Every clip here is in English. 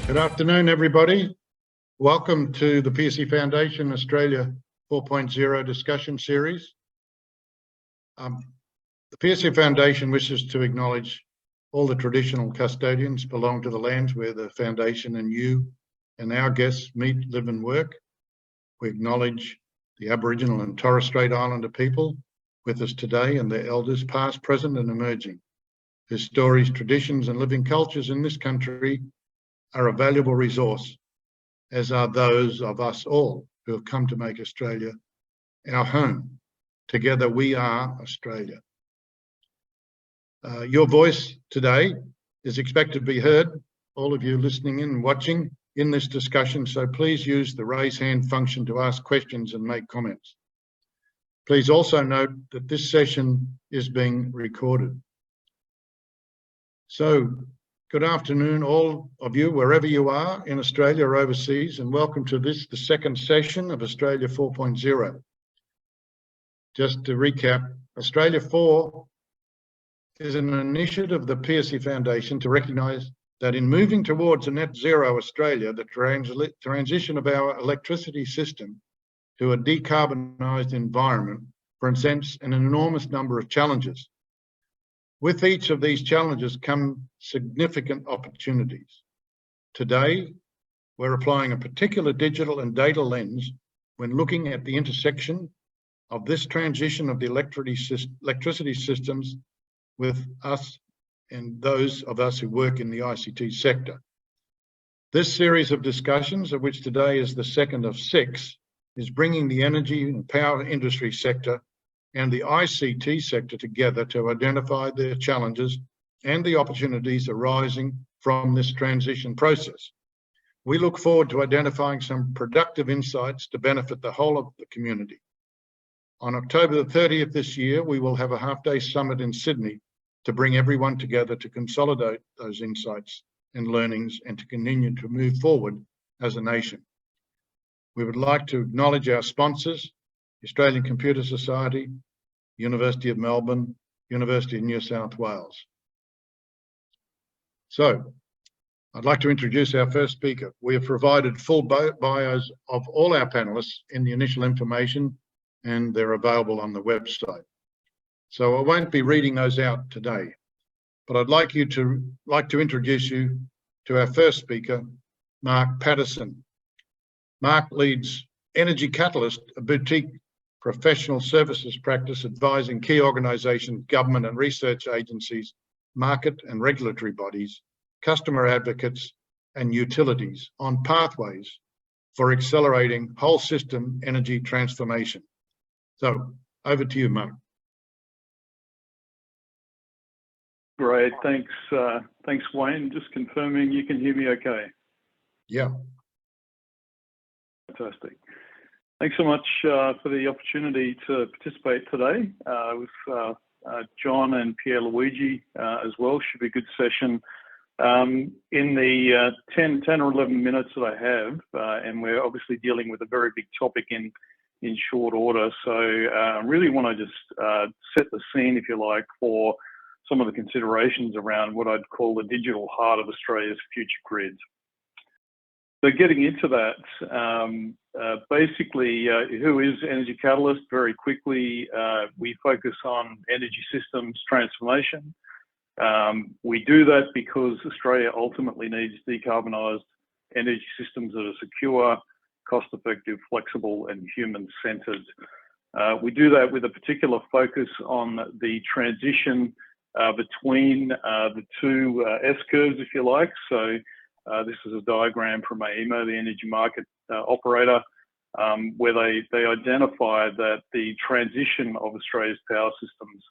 Good afternoon, everybody. Welcome to the Pearcey Foundation Australia 4.0 discussion series. The Pearcey Foundation wishes to acknowledge all the traditional custodians belong to the lands where the Foundation and you and our guests meet, live and work. We acknowledge the Aboriginal and Torres Strait Islander people with us today and their elders past, present and emerging, whose stories, traditions and living cultures in this country are a valuable resource, as are those of us all who have come to make Australia our home. Together we are Australia. Your voice today is expected to be heard, all of you listening in and watching in this discussion, so please use the raise hand function to ask questions and make comments. Please also note that this session is being recorded. So, good afternoon, all of you, wherever you are in Australia or overseas, and welcome to the second session of Australia 4.0. Just to recap, Australia 4 is an initiative of the Pearcey Foundation to recognise that in moving towards a net zero Australia, the transition of our electricity system to a decarbonised environment presents an enormous number of challenges. With each of these challenges come significant opportunities. Today, we're applying a particular digital and data lens when looking at the intersection of this transition of the electricity systems with us and those of us who work in the ICT sector. This series of discussions, of which today is the second of 6, is bringing the energy and power industry sector and the ICT sector together to identify the challenges and the opportunities arising from this transition process. We look forward to identifying some productive insights to benefit the whole of the community. On October the 30th this year, we will have a half-day summit in Sydney to bring everyone together to consolidate those insights and learnings and to continue to move forward as a nation. We would like to acknowledge our sponsors, Australian Computer Society, University of Melbourne, University of New South Wales. So, I'd like to introduce our first speaker. We have provided full bios of all our panellists in the initial information, and they're available on the website. So I won't be reading those out today, but I'd like to introduce you to our first speaker, Mark Patterson. Mark leads Energy Catalyst, a boutique professional services practice advising key organisations, government and research agencies, market and regulatory bodies, customer advocates and utilities on pathways for accelerating whole system energy transformation. So over to you, Mark. Great, thanks Wayne. Just confirming you can hear me okay? Yeah. Fantastic. Thanks so much for the opportunity to participate today with John and Pierluigi as well. Should be a good session. In the 10 or 11 minutes that I have, and we're obviously dealing with a very big topic in short order, so I really want to just set the scene, if you like, for some of the considerations around what I'd call the digital heart of Australia's future grid. So getting into that, basically, who is Energy Catalyst? Very quickly, we focus on energy systems transformation. We do that because Australia ultimately needs decarbonised energy systems that are secure, cost-effective, flexible and human-centred. We do that with a particular focus on the transition between the two S-curves, if you like. So this is a diagram from AEMO, the Energy Market Operator, where they identify that the transition of Australia's power systems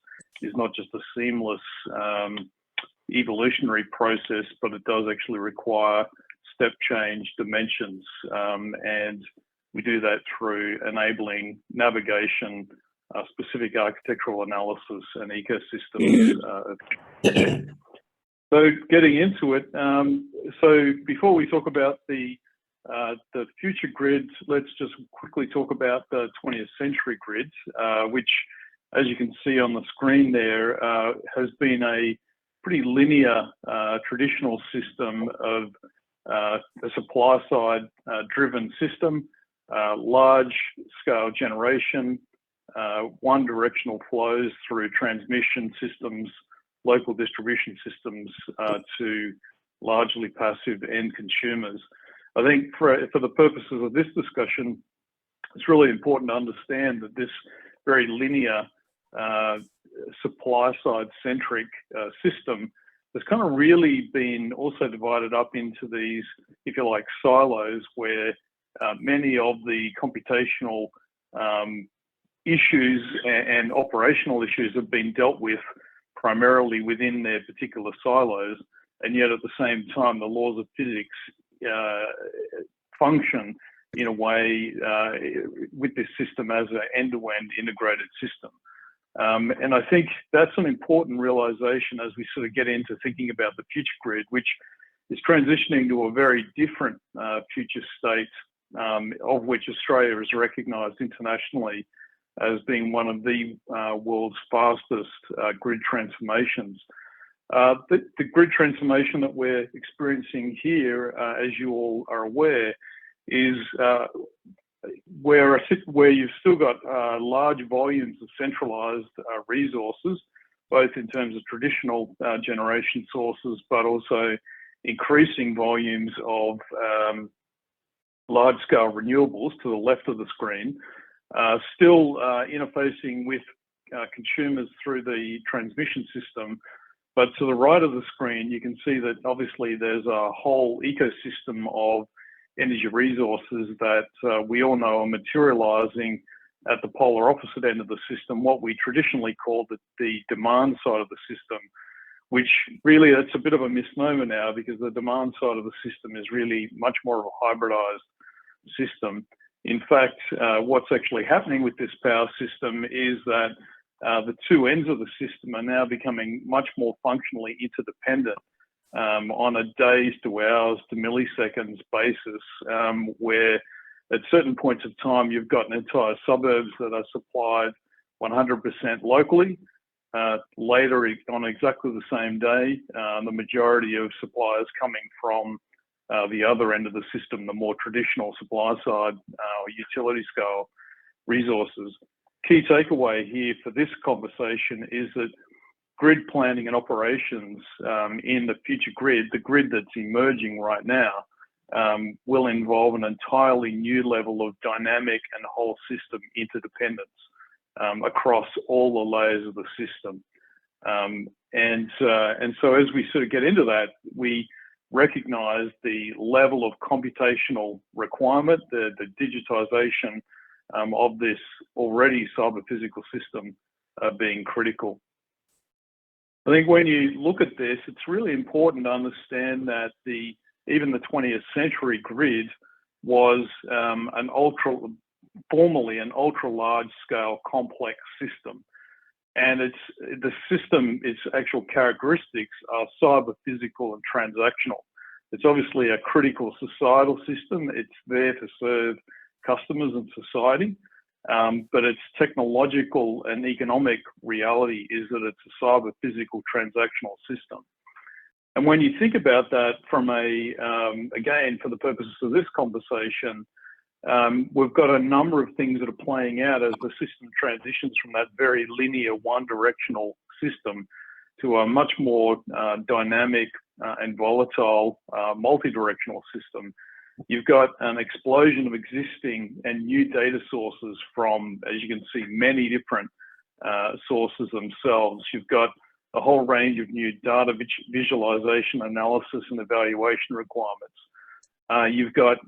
is not just a seamless evolutionary process, but it does actually require step change dimensions. And we do that through enabling navigation, specific architectural analysis and ecosystems. So getting into it, so before we talk about the future grids, let's just quickly talk about the 20th century grids, which, as you can see on the screen there, has been a pretty linear traditional system of a supply side driven system, large scale generation, one directional flows through transmission systems, local distribution systems to largely passive end consumers. I think for the purposes of this discussion, it's really important to understand that this very linear supply side centric system has kind of really been also divided up into these, if you like, silos where many of the computational issues and operational issues have been dealt with primarily within their particular silos, and yet at the same time the laws of physics function in a way with this system as an end-to-end integrated system. And I think that's an important realization as we sort of get into thinking about the future grid, which is transitioning to a very different future state, of which Australia is recognised internationally as being one of the world's fastest grid transformations. The grid transformation that we're experiencing here, as you all are aware, is where you've still got large volumes of centralised resources, both in terms of traditional generation sources, but also increasing volumes of large-scale renewables to the left of the screen, still interfacing with consumers through the transmission system. But to the right of the screen, you can see that obviously there's a whole ecosystem of energy resources that we all know are materializing at the polar opposite end of the system, what we traditionally called the demand side of the system, which really that's a bit of a misnomer now, because the demand side of the system is really much more of a hybridized system. In fact, what's actually happening with this power system is that the two ends of the system are now becoming much more functionally interdependent on a days to hours to milliseconds basis, where at certain points of time you've got entire suburbs that are supplied 100% locally. Later on exactly the same day, the majority of suppliers coming from the other end of the system, the more traditional supply side or utility scale resources. Key takeaway here for this conversation is that grid planning and operations in the future grid, the grid that's emerging right now, will involve an entirely new level of dynamic and whole system interdependence across all the layers of the system. And so as we sort of get into that, we recognize the level of computational requirement, the digitization of this already cyber physical system being critical. I think when you look at this, it's really important to understand that even the 20th century grid was formerly an ultra large scale complex system. And the system, its actual characteristics are cyber physical and transactional. It's obviously a critical societal system. It's there to serve customers and society. But its technological and economic reality is that it's a cyber physical transactional system. And when you think about that from again, for the purposes of this conversation, we've got a number of things that are playing out as the system transitions from that very linear one-directional system to a much more dynamic and volatile multi-directional system. You've got an explosion of existing and new data sources from, as you can see, many different sources themselves. You've got a whole range of new data visualization, analysis, and evaluation requirements. You've got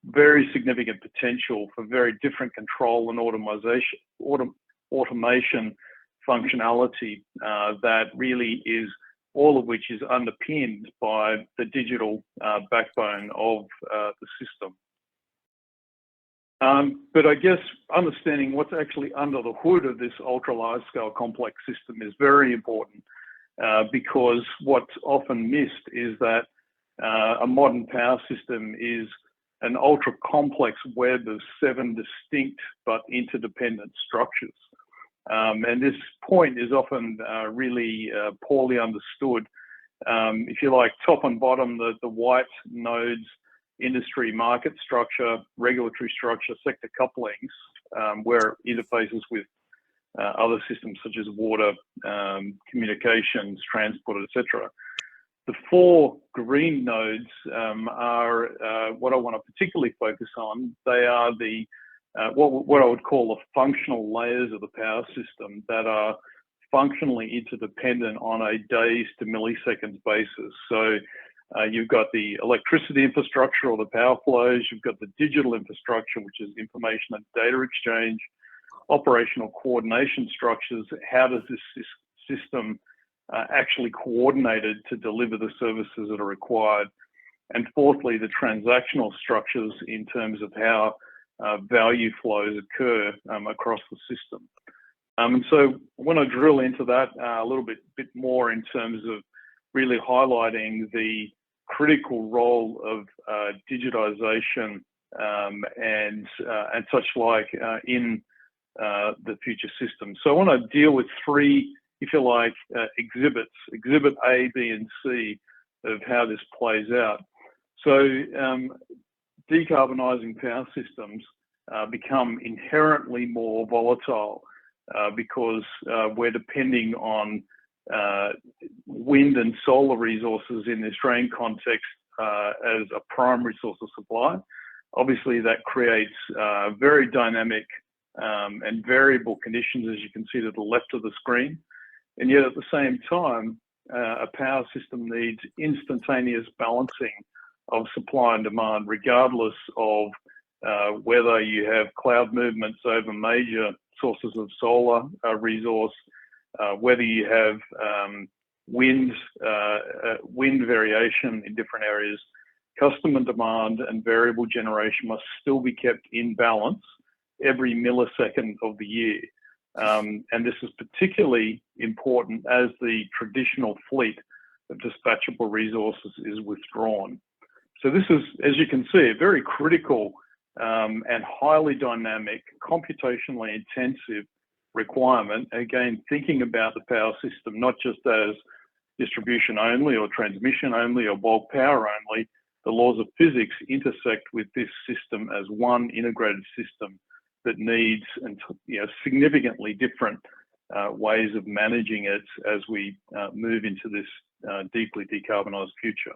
very significant potential for very different control and automation functionality that really is all of which is underpinned by the digital backbone of the system. But I guess understanding what's actually under the hood of this ultra large scale complex system is very important because what's often missed is that a modern power system is an ultra complex web of 7 distinct but interdependent structures. And this point is often really poorly understood if you like, top and bottom, the white nodes, industry market structure, regulatory structure, sector couplings, where it interfaces with other systems such as water, communications, transport, etc. The 4 green nodes are what I want to particularly focus on. They are the what I would call the functional layers of the power system that are functionally interdependent on a days to milliseconds basis. So you've got the electricity infrastructure or the power flows, you've got the digital infrastructure, which is information and data exchange, operational coordination structures. How does this system actually coordinated to deliver the services that are required? And fourthly, the transactional structures in terms of how value flows occur across the system. And so when I drill into that a little bit more in terms of really highlighting the critical role of digitization and such like in the future system. So I want to deal with 3, if you like, exhibits, exhibit A, B, and C of how this plays out. So decarbonising power systems become inherently more volatile because we're depending on wind and solar resources in the Australian context as a primary source of supply. Obviously, that creates very dynamic and variable conditions, as you can see to the left of the screen. And yet at the same time, a power system needs instantaneous balancing of supply and demand, regardless of whether you have cloud movements over major sources of solar resource, whether you have wind variation in different areas. Customer demand and variable generation must still be kept in balance every millisecond of the year. And this is particularly important as the traditional fleet of dispatchable resources is withdrawn. So this is, as you can see, a very critical and highly dynamic, computationally intensive requirement. Again, thinking about the power system, not just as distribution only or transmission only or bulk power only, the laws of physics intersect with this system as one integrated system that needs significantly different ways of managing it as we move into this deeply decarbonised future.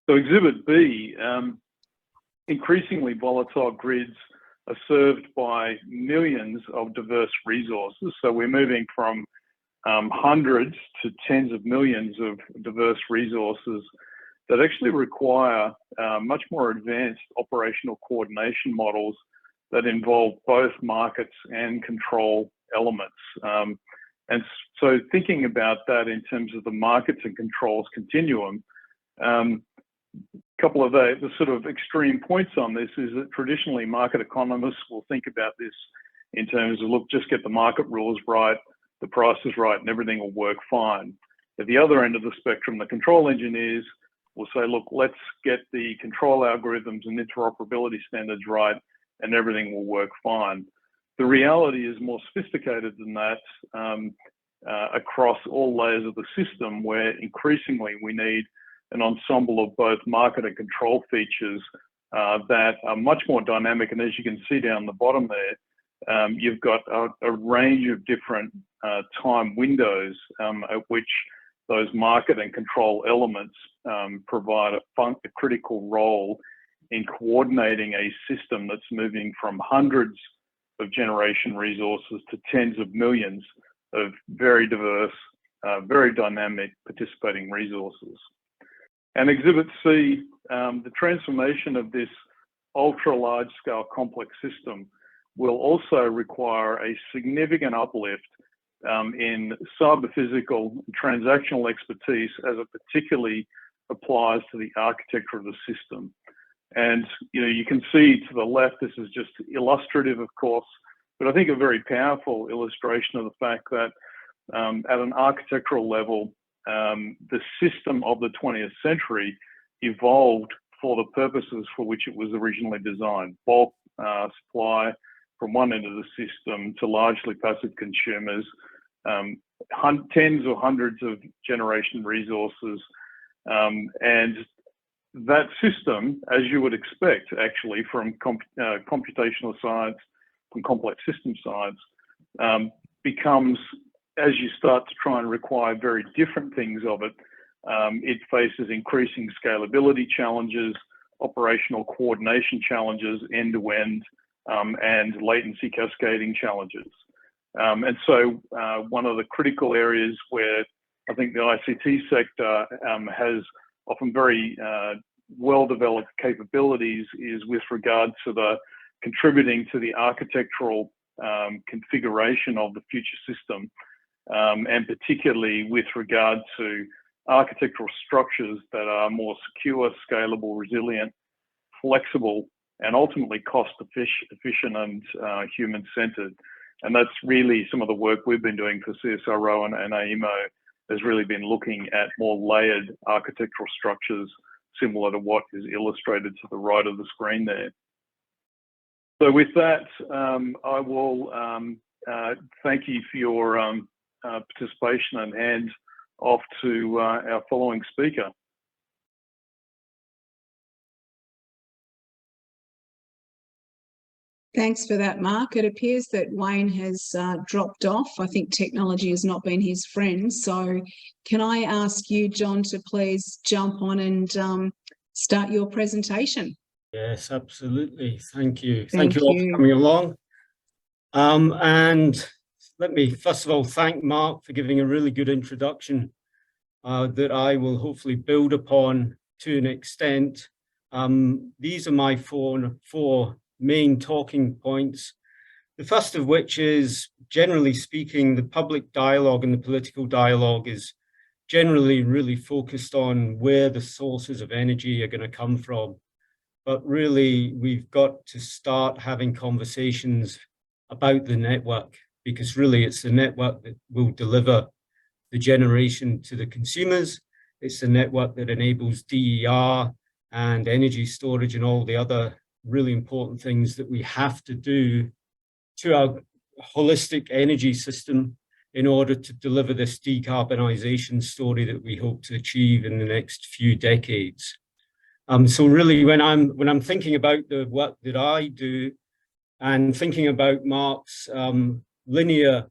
So exhibit B, increasingly volatile grids are served by millions of diverse resources. So we're moving from hundreds to tens of millions of diverse resources that actually require much more advanced operational coordination models that involve both markets and control elements. And so thinking about that in terms of the markets and controls continuum, a couple of the sort of extreme points on this is that traditionally market economists will think about this in terms of, look, just get the market rules right, the price is right, and everything will work fine. At the other end of the spectrum, the control engineers will say, look, let's get the control algorithms and interoperability standards right, and everything will work fine. The reality is more sophisticated than that across all layers of the system, where increasingly we need an ensemble of both market and control features that are much more dynamic. And as you can see down the bottom there, you've got a range of different time windows at which those market and control elements provide a critical role in coordinating a system that's moving from hundreds of generation resources to tens of millions of very diverse, very dynamic participating resources. And exhibit C, the transformation of this ultra large scale complex system will also require a significant uplift in cyber physical and transactional expertise as it particularly applies to the architecture of the system. And you can see to the left, this is just illustrative, of course, but I think a very powerful illustration of the fact that at an architectural level, the system of the 20th century evolved for the purposes for which it was originally designed. Bulk supply from one end of the system to largely passive consumers, tens or hundreds of generation resources, and that system, as you would expect, actually from computational science, from complex system science, becomes, as you start to try and require very different things of it, it faces increasing scalability challenges, operational coordination challenges, end-to-end, and latency cascading challenges. And so one of the critical areas where I think the ICT sector has often very well-developed capabilities is with regard to the contributing to the architectural configuration of the future system, and particularly with regard to architectural structures that are more secure, scalable, resilient, flexible, and ultimately cost efficient and human-centered. And that's really some of the work we've been doing for CSIRO and AEMO, has really been looking at more layered architectural structures similar to what is illustrated to the right of the screen there. So with that, I will thank you for your participation and hand off to our following speaker. Thanks for that, Mark. It appears that Wayne has dropped off. I think technology has not been his friend. So can I ask you, John, to please jump on and start your presentation? Yes, absolutely. Thank you. Thank Thank you all you. for coming along. And let me first of all thank Mark for giving a really good introduction that I will hopefully build upon to an extent. These are my four main talking points. The first of which is, generally speaking, the public dialogue and the political dialogue is generally really focused on where the sources of energy are going to come from. But really, we've got to start having conversations about the network, because really it's the network that will deliver the generation to the consumers. It's the network that enables DER and energy storage and all the other really important things that we have to do to our holistic energy system in order to deliver this decarbonisation story that we hope to achieve in the next few decades. So really, when I'm thinking about the work that I do and thinking about Mark's linear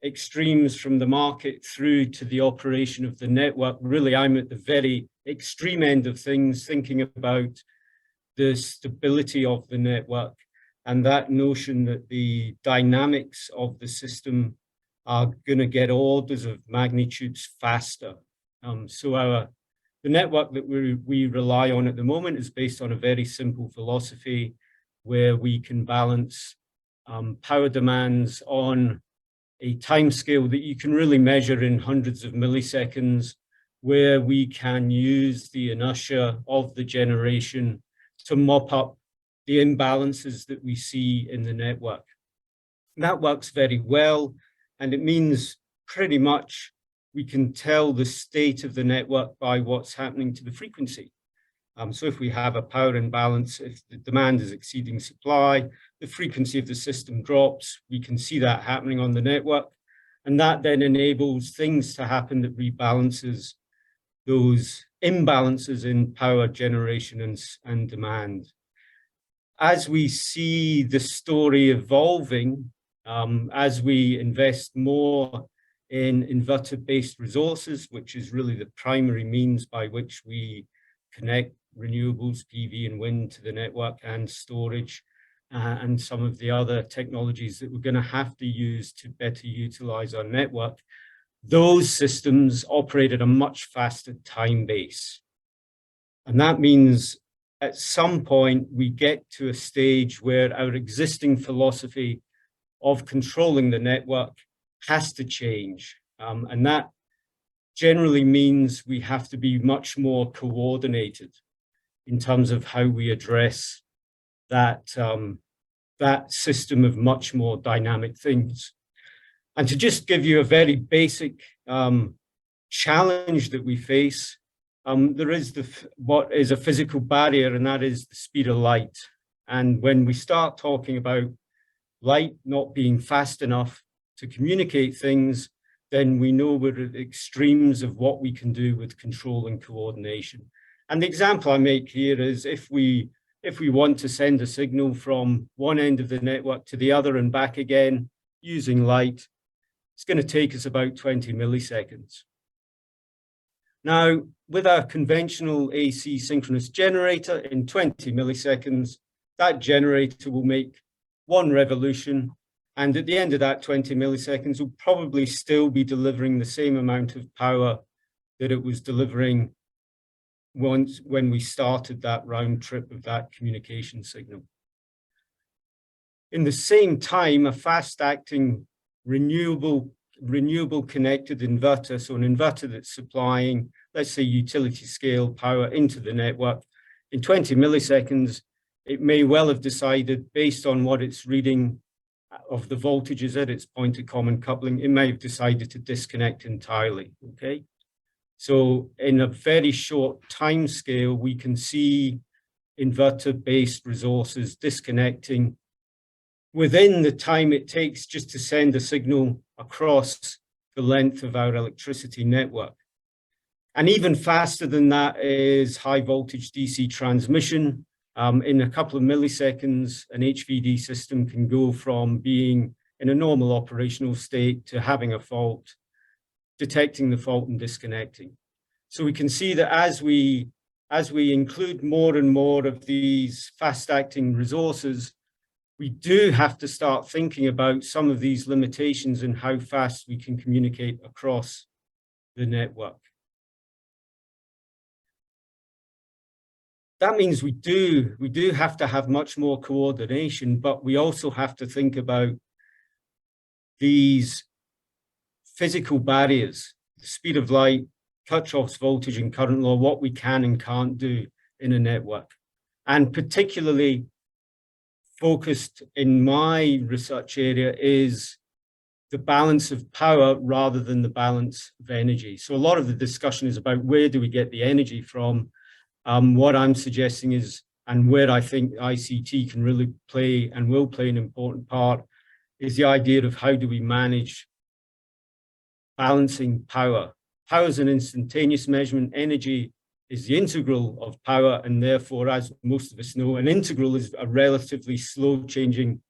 extremes from the market through to the operation of the network, really I'm at the very extreme end of things, thinking about the stability of the network and that notion that the dynamics of the system are going to get orders of magnitudes faster. So the network that we rely on at the moment is based on a very simple philosophy where we can balance power demands on a timescale that you can really measure in hundreds of milliseconds, where we can use the inertia of the generation to mop up the imbalances that we see in the network. And that works very well, and it means pretty much we can tell the state of the network by what's happening to the frequency. So if we have a power imbalance, if the demand is exceeding supply, the frequency of the system drops, we can see that happening on the network. And that then enables things to happen that rebalances those imbalances in power generation and demand. As we see the story evolving, as we invest more in inverter-based resources, which is really the primary means by which we connect renewables, PV and wind to the network, and storage, and some of the other technologies that we're going to have to use to better utilize our network, those systems operate at a much faster time base. And that means at some point we get to a stage where our existing philosophy of controlling the network has to change. And that generally means we have to be much more coordinated in terms of how we address that, that system of much more dynamic things. And to just give you a very basic challenge that we face, there is what is a physical barrier, and that is the speed of light. And when we start talking about light not being fast enough to communicate things, then we know we're at the extremes of what we can do with control and coordination. And the example I make here is if we want to send a signal from one end of the network to the other and back again using light, it's going to take us about 20 milliseconds. Now, with our conventional AC synchronous generator, in 20 milliseconds, that generator will make one revolution. And at the end of that 20 milliseconds, will probably still be delivering the same amount of power that it was delivering when we started that round trip of that communication signal. In the same time, a fast-acting renewable connected inverter, so an inverter that's supplying, let's say, utility scale power into the network, in 20 milliseconds, it may well have decided, based on what it's reading of the voltages at its point of common coupling, it may have decided to disconnect entirely, okay? So in a very short time scale, we can see inverter-based resources disconnecting within the time it takes just to send a signal across the length of our electricity network. And even faster than that is high voltage DC transmission. In a couple of milliseconds, an HVD system can go from being in a normal operational state to having a fault, detecting the fault and disconnecting. So we can see that as we include more and more of these fast-acting resources, we do have to start thinking about some of these limitations and how fast we can communicate across the network. That means we do have to have much more coordination, but we also have to think about these physical barriers, the speed of light, Kirchhoff's voltage and current law, what we can and can't do in a network. And particularly focused in my research area is the balance of power rather than the balance of energy. So a lot of the discussion is about where do we get the energy from. What I'm suggesting is, and where I think ICT can really play and will play an important part, is the idea of how do we manage balancing power. Power is an instantaneous measurement. Energy is the integral of power, and therefore, as most of us know, an integral is a relatively slow changing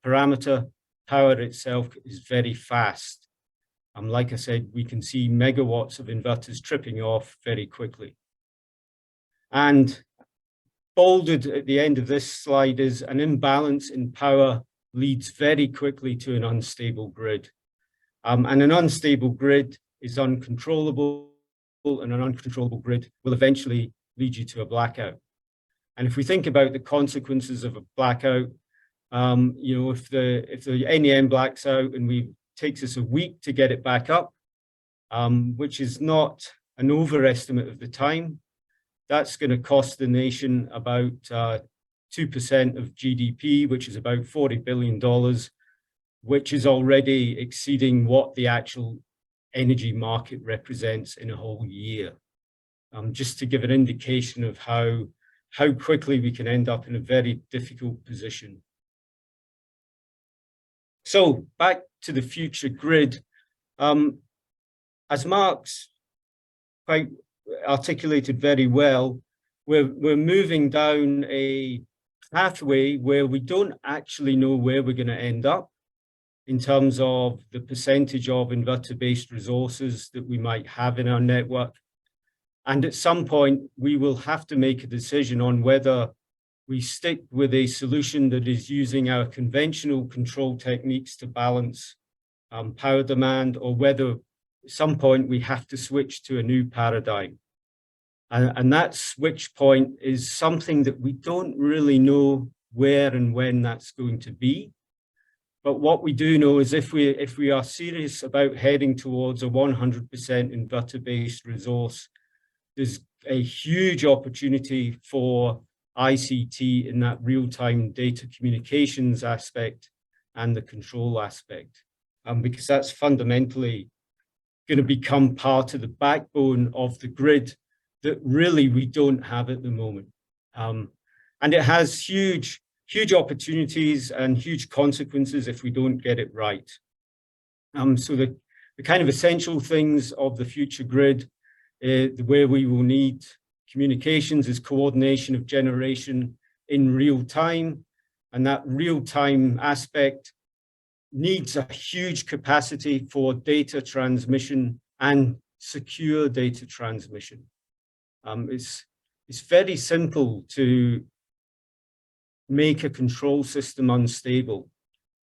parameter. Power itself is very fast. Like I said, we can see megawatts of inverters tripping off very quickly. And bolded at the end of this slide is an imbalance in power leads very quickly to an unstable grid. And an unstable grid is uncontrollable, and an uncontrollable grid will eventually lead you to a blackout. And if we think about the consequences of a blackout, you know, if the NEM blacks out and it takes us a week to get it back up, which is not an overestimate of the time, that's going to cost the nation about 2% of GDP, which is about $40 billion, which is already exceeding what the actual energy market represents in a whole year. Just to give an indication of how quickly we can end up in a very difficult position. So back to the future grid. As Mark's quite articulated very well, we're moving down a pathway where we don't actually know where we're going to end up in terms of the percentage of inverter-based resources that we might have in our network. And at some point, we will have to make a decision on whether we stick with a solution that is using our conventional control techniques to balance power demand, or whether at some point we have to switch to a new paradigm. And that switch point is something that we don't really know where and when that's going to be. But what we do know is if we are serious about heading towards a 100% inverter-based resource, there's a huge opportunity for ICT in that real-time data communications aspect and the control aspect, because that's fundamentally going to become part of the backbone of the grid that really we don't have at the moment. And it has huge opportunities and huge consequences if we don't get it right. So the the kind of essential things of the future grid, where we will need communications, is coordination of generation in real time. And that real time aspect needs a huge capacity for data transmission and secure data transmission. It's very simple to make a control system unstable,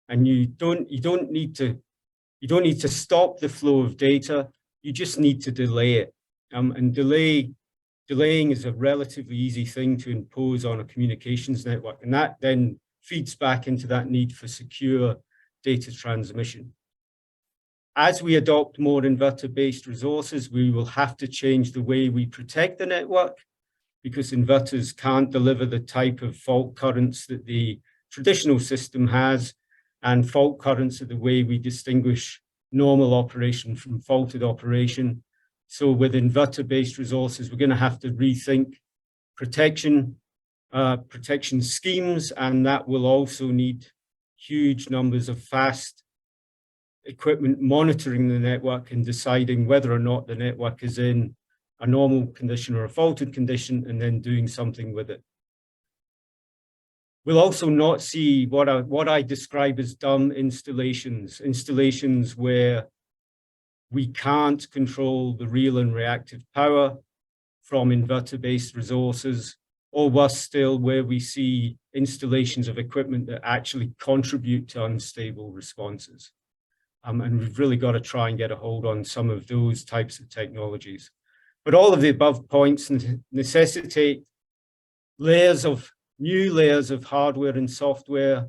and you don't need to stop the flow of data. You just need to delay it. And delaying is a relatively easy thing to impose on a communications network, and that then feeds back into that need for secure data transmission. As we adopt more inverter-based resources, we will have to change the way we protect the network, because inverters can't deliver the type of fault currents that the traditional system has, and fault currents are the way we distinguish normal operation from faulted operation. So with inverter-based resources, we're going to have to rethink protection schemes, and that will also need huge numbers of fast equipment monitoring the network and deciding whether or not the network is in a normal condition or a faulted condition, and then doing something with it. We'll also not see what I describe as dumb installations where we can't control the real and reactive power from inverter-based resources, or worse still, where we see installations of equipment that actually contribute to unstable responses. And we've really got to try and get a hold on some of those types of technologies. But all of the above points necessitate new layers of hardware and software,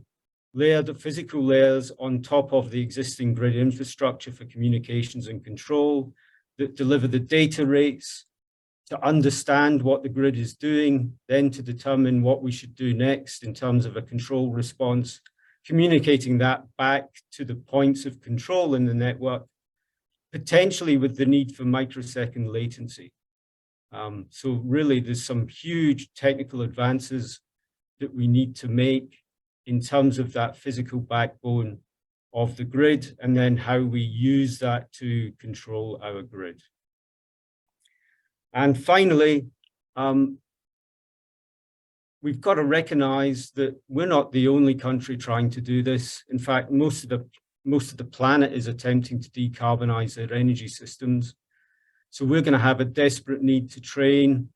physical layers on top of the existing grid infrastructure for communications and control that deliver the data rates to understand what the grid is doing, then to determine what we should do next in terms of a control response, communicating that back to the points of control in the network, potentially with the need for microsecond latency. So really, there's some huge technical advances that we need to make in terms of that physical backbone of the grid, and then how we use that to control our grid. And finally, we've got to recognize that we're not the only country trying to do this. In fact, most of the planet is attempting to decarbonize their energy systems. So we're going to have a desperate need to train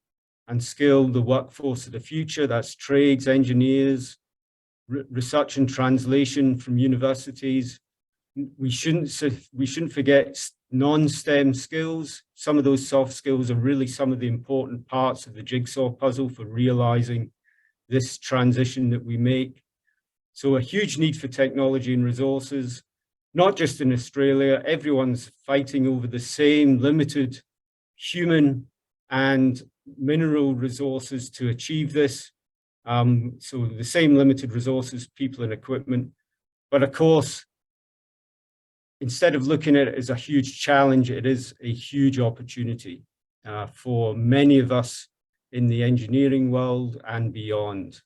and skill the workforce of the future. That's trades, engineers, research and translation from universities. We shouldn't forget non-STEM skills. Some of those soft skills are really some of the important parts of the jigsaw puzzle for realizing this transition that we make. So a huge need for technology and resources, not just in Australia. Everyone's fighting over the same limited human and mineral resources to achieve this. So the same limited resources, people and equipment. But of course, instead of looking at it as a huge challenge, it is a huge opportunity for many of us in the engineering world and beyond.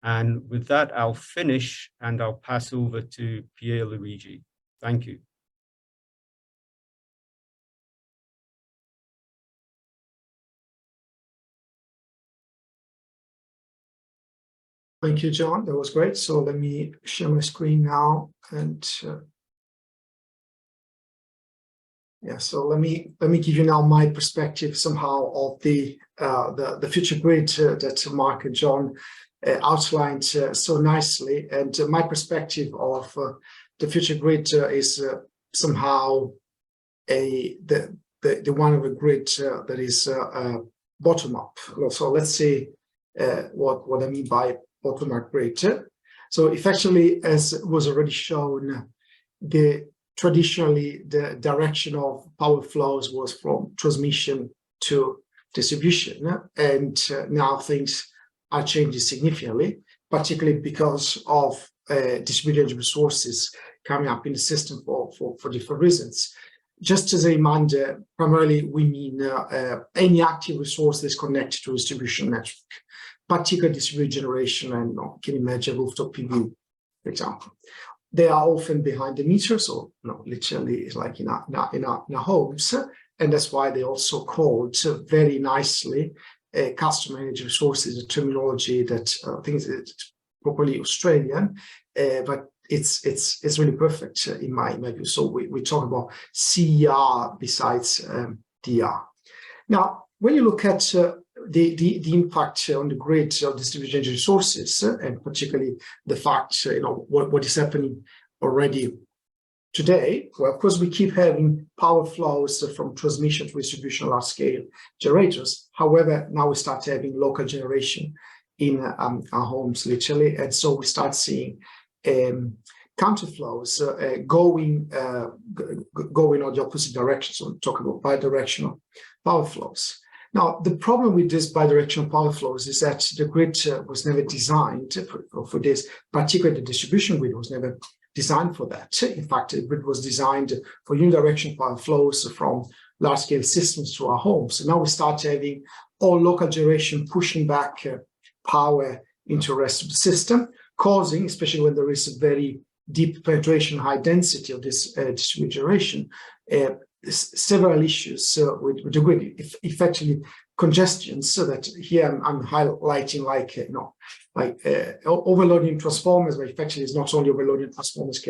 And with that, I'll finish and I'll pass over to Pierluigi. Thank you. Thank you, John. That was great. So let me share my screen now, and yeah. So let me give you now my perspective somehow of the future grid that Mark and John outlined so nicely. And my perspective of the future grid is somehow the one of a grid that is bottom up. So let's see what I mean by bottom-up grid. So effectively, as was already shown, traditionally the direction of power flows was from transmission to distribution, and now things are changing significantly, particularly because of distributed resources coming up in the system for different reasons. Just as a reminder, primarily we mean any active resource that is connected to a distribution network, particularly distributed generation, and you can imagine rooftop PV, for example. they are often behind the meter, so literally it's like in our homes, and that's why they also called very nicely customer energy resources, a terminology that I think is properly Australian, but it's really perfect in my view. So we talk about CER besides DR. Now, when you look at the impact on the grid of distributed energy resources, and particularly the fact, what is happening already today, well, of course, we keep having power flows from transmission to distribution, large-scale generators. However, now we start having local generation in our homes, literally, and so we start seeing counterflows going on the opposite direction. So we talk about bidirectional power flows. Now, the problem with this bidirectional power flows is that the grid was never designed for this, particularly the distribution grid was never designed for that. In fact, the grid was designed for unidirectional power flows from large-scale systems to our homes. So now we start having all local generation pushing back power into the rest of the system, causing, especially when there is a very deep penetration, high density of this distributed generation, several issues with the grid, effectively congestion. So that here I'm highlighting overloading transformers, but effectively it's not only overloading transformers,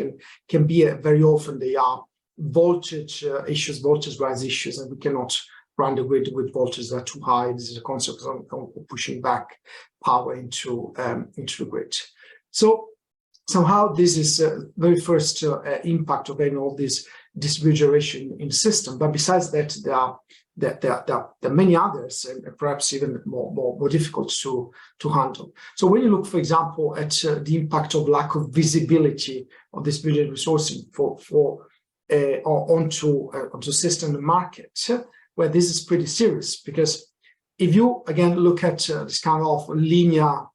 can be very often they are voltage issues, voltage rise issues, and we cannot run the grid with voltages that are too high. This is a consequence of pushing back power into the grid. So somehow this is the very first impact of having all this distributed generation in the system. But besides that, there are many others, and perhaps even more difficult to handle. So when you look, for example, at the impact of lack of visibility of distributed resources onto system and market, well, this is pretty serious, because if you again look at this kind of linear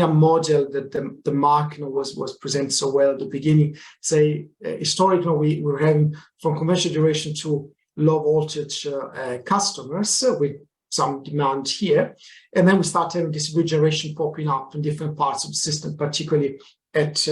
model that the Mark was presented so well at the beginning. Say historically we were having from conventional generation to low voltage customers with some demand here, and then we start having distributed generation popping up in different parts of the system, particularly at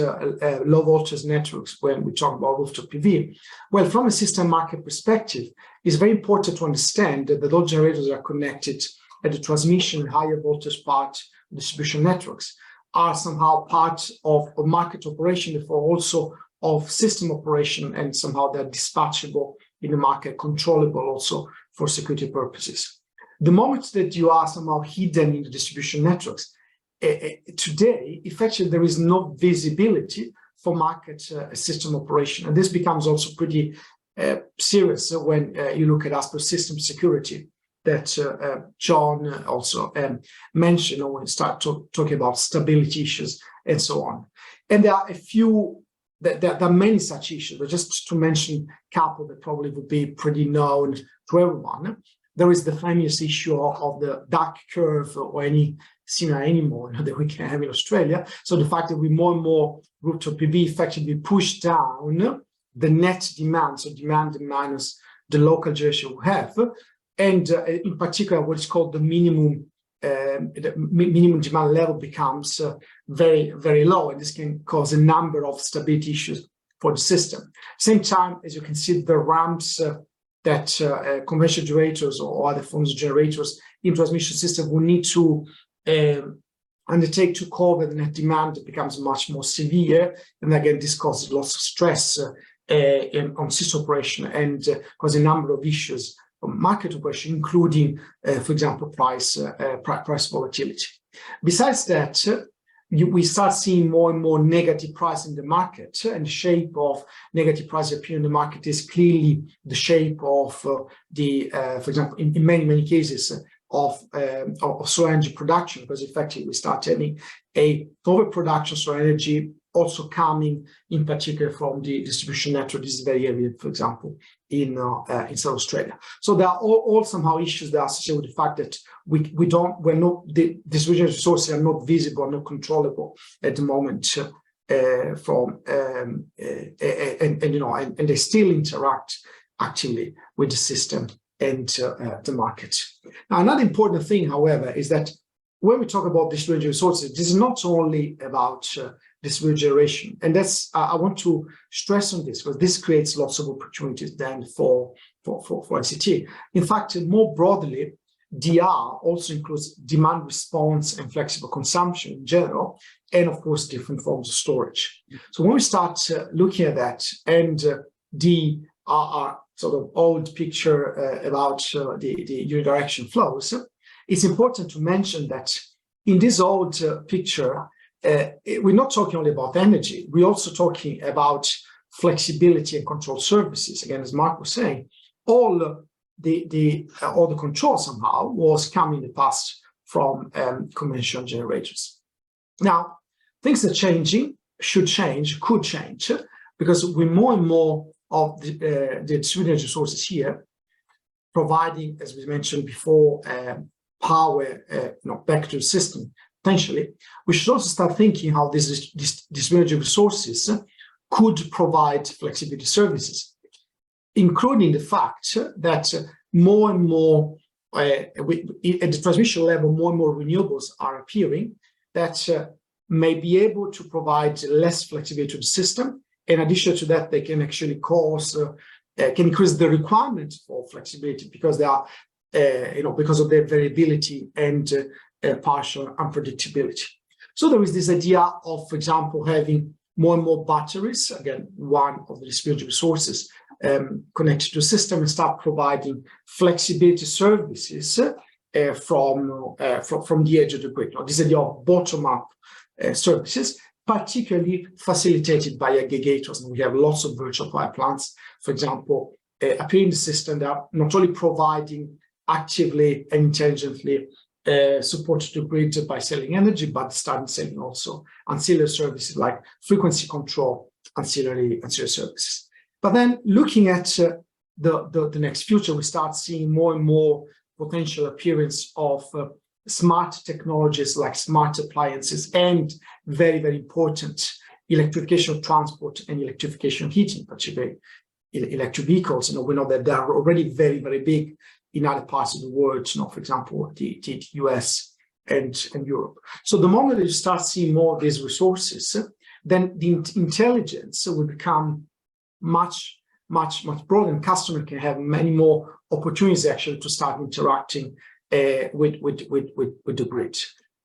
low voltage networks when we talk about rooftop PV. Well, from a system market perspective, it's very important to understand that those generators are connected at the transmission and higher voltage part of distribution networks are somehow part of market operation, therefore also of system operation, and somehow they're dispatchable in the market, controllable also for security purposes. The moment that you are somehow hidden in the distribution networks, today, effectively, there is no visibility for market system operation. And this becomes also pretty serious when you look at aspect of system security that John also mentioned when we start talking about stability issues and so on. And there are a few, there are many such issues, but just to mention a couple that probably would be pretty known to everyone. There is the famous issue of the duck curve or any scenario anymore that we can have in Australia. So the fact that we more and more rooftop PV effectively push down the net demand, so demand minus the local generation we have, and in particular what is called the minimum demand level becomes very, very low, and this can cause a number of stability issues for the system. Same time, as you can see, the ramps that conventional generators or other forms of generators in transmission system will need to undertake to cover the net demand that becomes much more severe. And again, this causes lots of stress on system operation and causes a number of issues on market operation, including, for example, price volatility. Besides that, we start seeing more and more negative price in the market, and the shape of negative price appear in the market is clearly the shape of for example, in many cases of solar energy production, because effectively we start having a overproduction solar energy also coming in particular from the distribution network. This is very evident, for example, in South Australia. So there are all somehow issues that are associated with the fact that the distribution resources are not visible, not controllable at the moment, and they still interact actively with the system and the market. Now, another important thing, however, is that when we talk about distributed resources, this is not only about distributed generation. And that's, I want to stress on this, because this creates lots of opportunities then for ICT. In fact, more broadly, DR also includes demand response and flexible consumption in general, and of course, different forms of storage. So when we start looking at that, and the sort of old picture about the unidirection flows, it's important to mention that in this old picture, we're not talking only about energy, we're also talking about flexibility and control services. Again, as Mark was saying, all the control somehow was coming in the past from conventional generators. Now, things are changing, should change, could change, because with more and more of the distributed resources here, providing, as we mentioned before, power back to the system, potentially, we should also start thinking how these distributed resources could provide flexibility services, including the fact that more and more, at the transmission level, more and more renewables are appearing that may be able to provide less flexibility to the system. In addition to that, they can actually cause, can increase the requirement for flexibility because they are, because of their variability and partial unpredictability. So there is this idea of, for example, having more and more batteries, again, one of the distributed resources, connected to the system and start providing flexibility services from the edge of the grid. Now, this idea of bottom-up services, particularly facilitated by aggregators. And we have lots of virtual power plants, for example, appearing in the system that are not only providing actively and intelligently support to the grid by selling energy, but starting selling also ancillary services like frequency control, ancillary services. But then looking at the next future, we start seeing more and more potential appearance of smart technologies like smart appliances and very, very important electrification of transport and electrification of heating, particularly electric vehicles. We know that they are already very, very big in other parts of the world, for example, the US and Europe. So the moment you start seeing more of these resources, then the intelligence will become much broader, and customer can have many more opportunities actually to start interacting with the grid.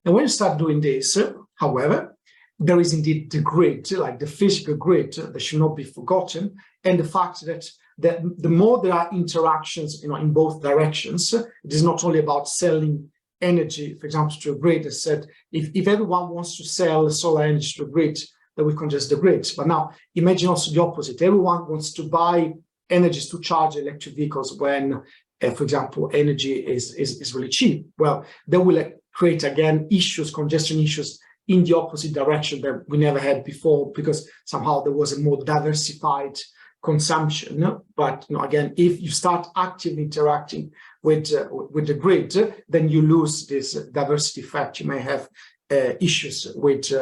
And when you start doing this, however, there is indeed the grid, like the physical grid, that should not be forgotten, and the fact that the more there are interactions, in both directions, it is not only about selling energy, for example, to a grid. As said, if everyone wants to sell solar energy to a grid, that will congest the grid. But now imagine also the opposite. Everyone wants to buy energies to charge electric vehicles when, for example, energy is really cheap. Well, that will create again issues, congestion issues in the opposite direction that we never had before, because somehow there was a more diversified consumption. But again, if you start actively interacting with the grid, then you lose this diversity effect. You may have issues with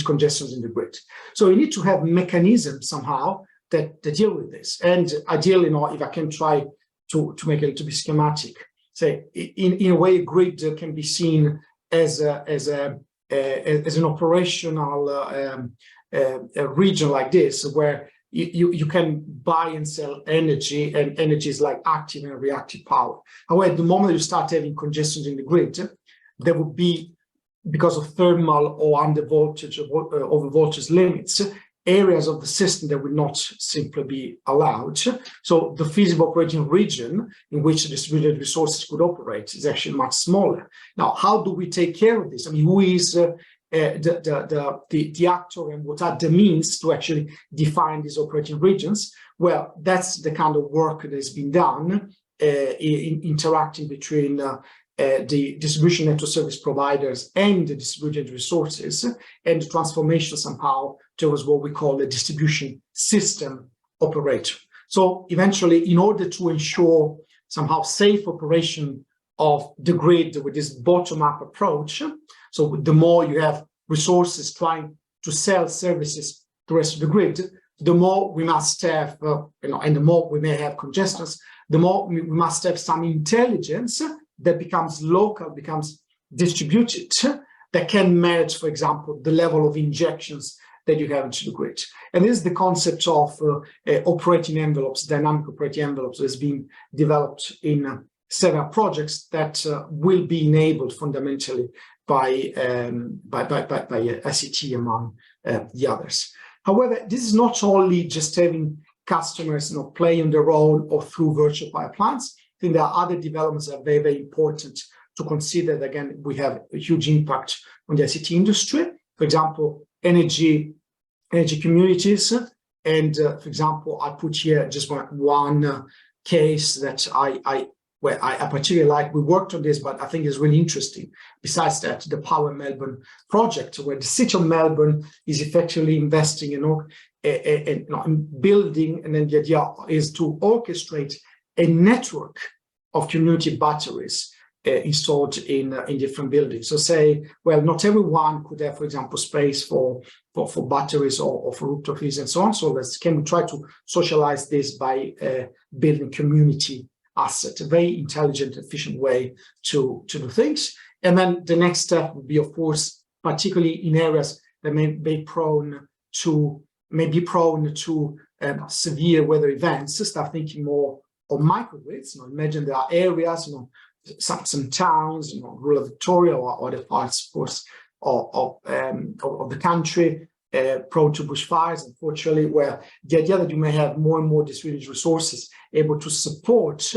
congestions in the grid. So you need to have mechanisms somehow that deal with this. And ideally, if I can try to make it a little bit schematic, say in a way, a grid can be seen as an operational region like this, where you can buy and sell energy, and energy is like active and reactive power. However, the moment you start having congestions in the grid, there will be, because of thermal or under voltage or over voltage limits, areas of the system that will not simply be allowed. So the feasible operating region in which the distributed resources could operate is actually much smaller. Now, how do we take care of this? I mean, who is the actor, and what are the means to actually define these operating regions? Well, that's the kind of work that has been done in interacting between the distribution network service providers and the distributed resources, and the transformation somehow towards what we call a distribution system operator. So eventually, in order to ensure somehow safe operation of the grid with this bottom-up approach, so the more you have resources trying to sell services to the rest of the grid, the more we must have, and the more we may have congestions, the more we must have some intelligence that becomes local, becomes distributed, that can manage, for example, the level of injections that you have into the grid. And this is the concept of operating envelopes, dynamic operating envelopes, that has been developed in several projects that will be enabled fundamentally by ICT among the others. However, this is not only just having customers play on their own or through virtual power plants. I think there are other developments that are very, very important to consider. That, again, we have a huge impact on the ICT industry. For example, energy communities. And for example, I put here just one case that I particularly like. We worked on this, but I think it's really interesting. Besides that, the Power Melbourne project, where the city of Melbourne is effectively investing, in building, and then the idea is to orchestrate a network of community batteries installed in different buildings. So say, well, not everyone could have, for example, space for batteries or for rooftop heaters and so on. So can we try to socialize this by building community asset, a very intelligent, efficient way to do things. And then the next step would be, of course, particularly in areas that may be prone to severe weather events, start thinking more of microgrids. Imagine there are areas, some towns, rural Victoria or other parts, of course, of the country, prone to bushfires, unfortunately, where the idea that you may have more and more distributed resources able to support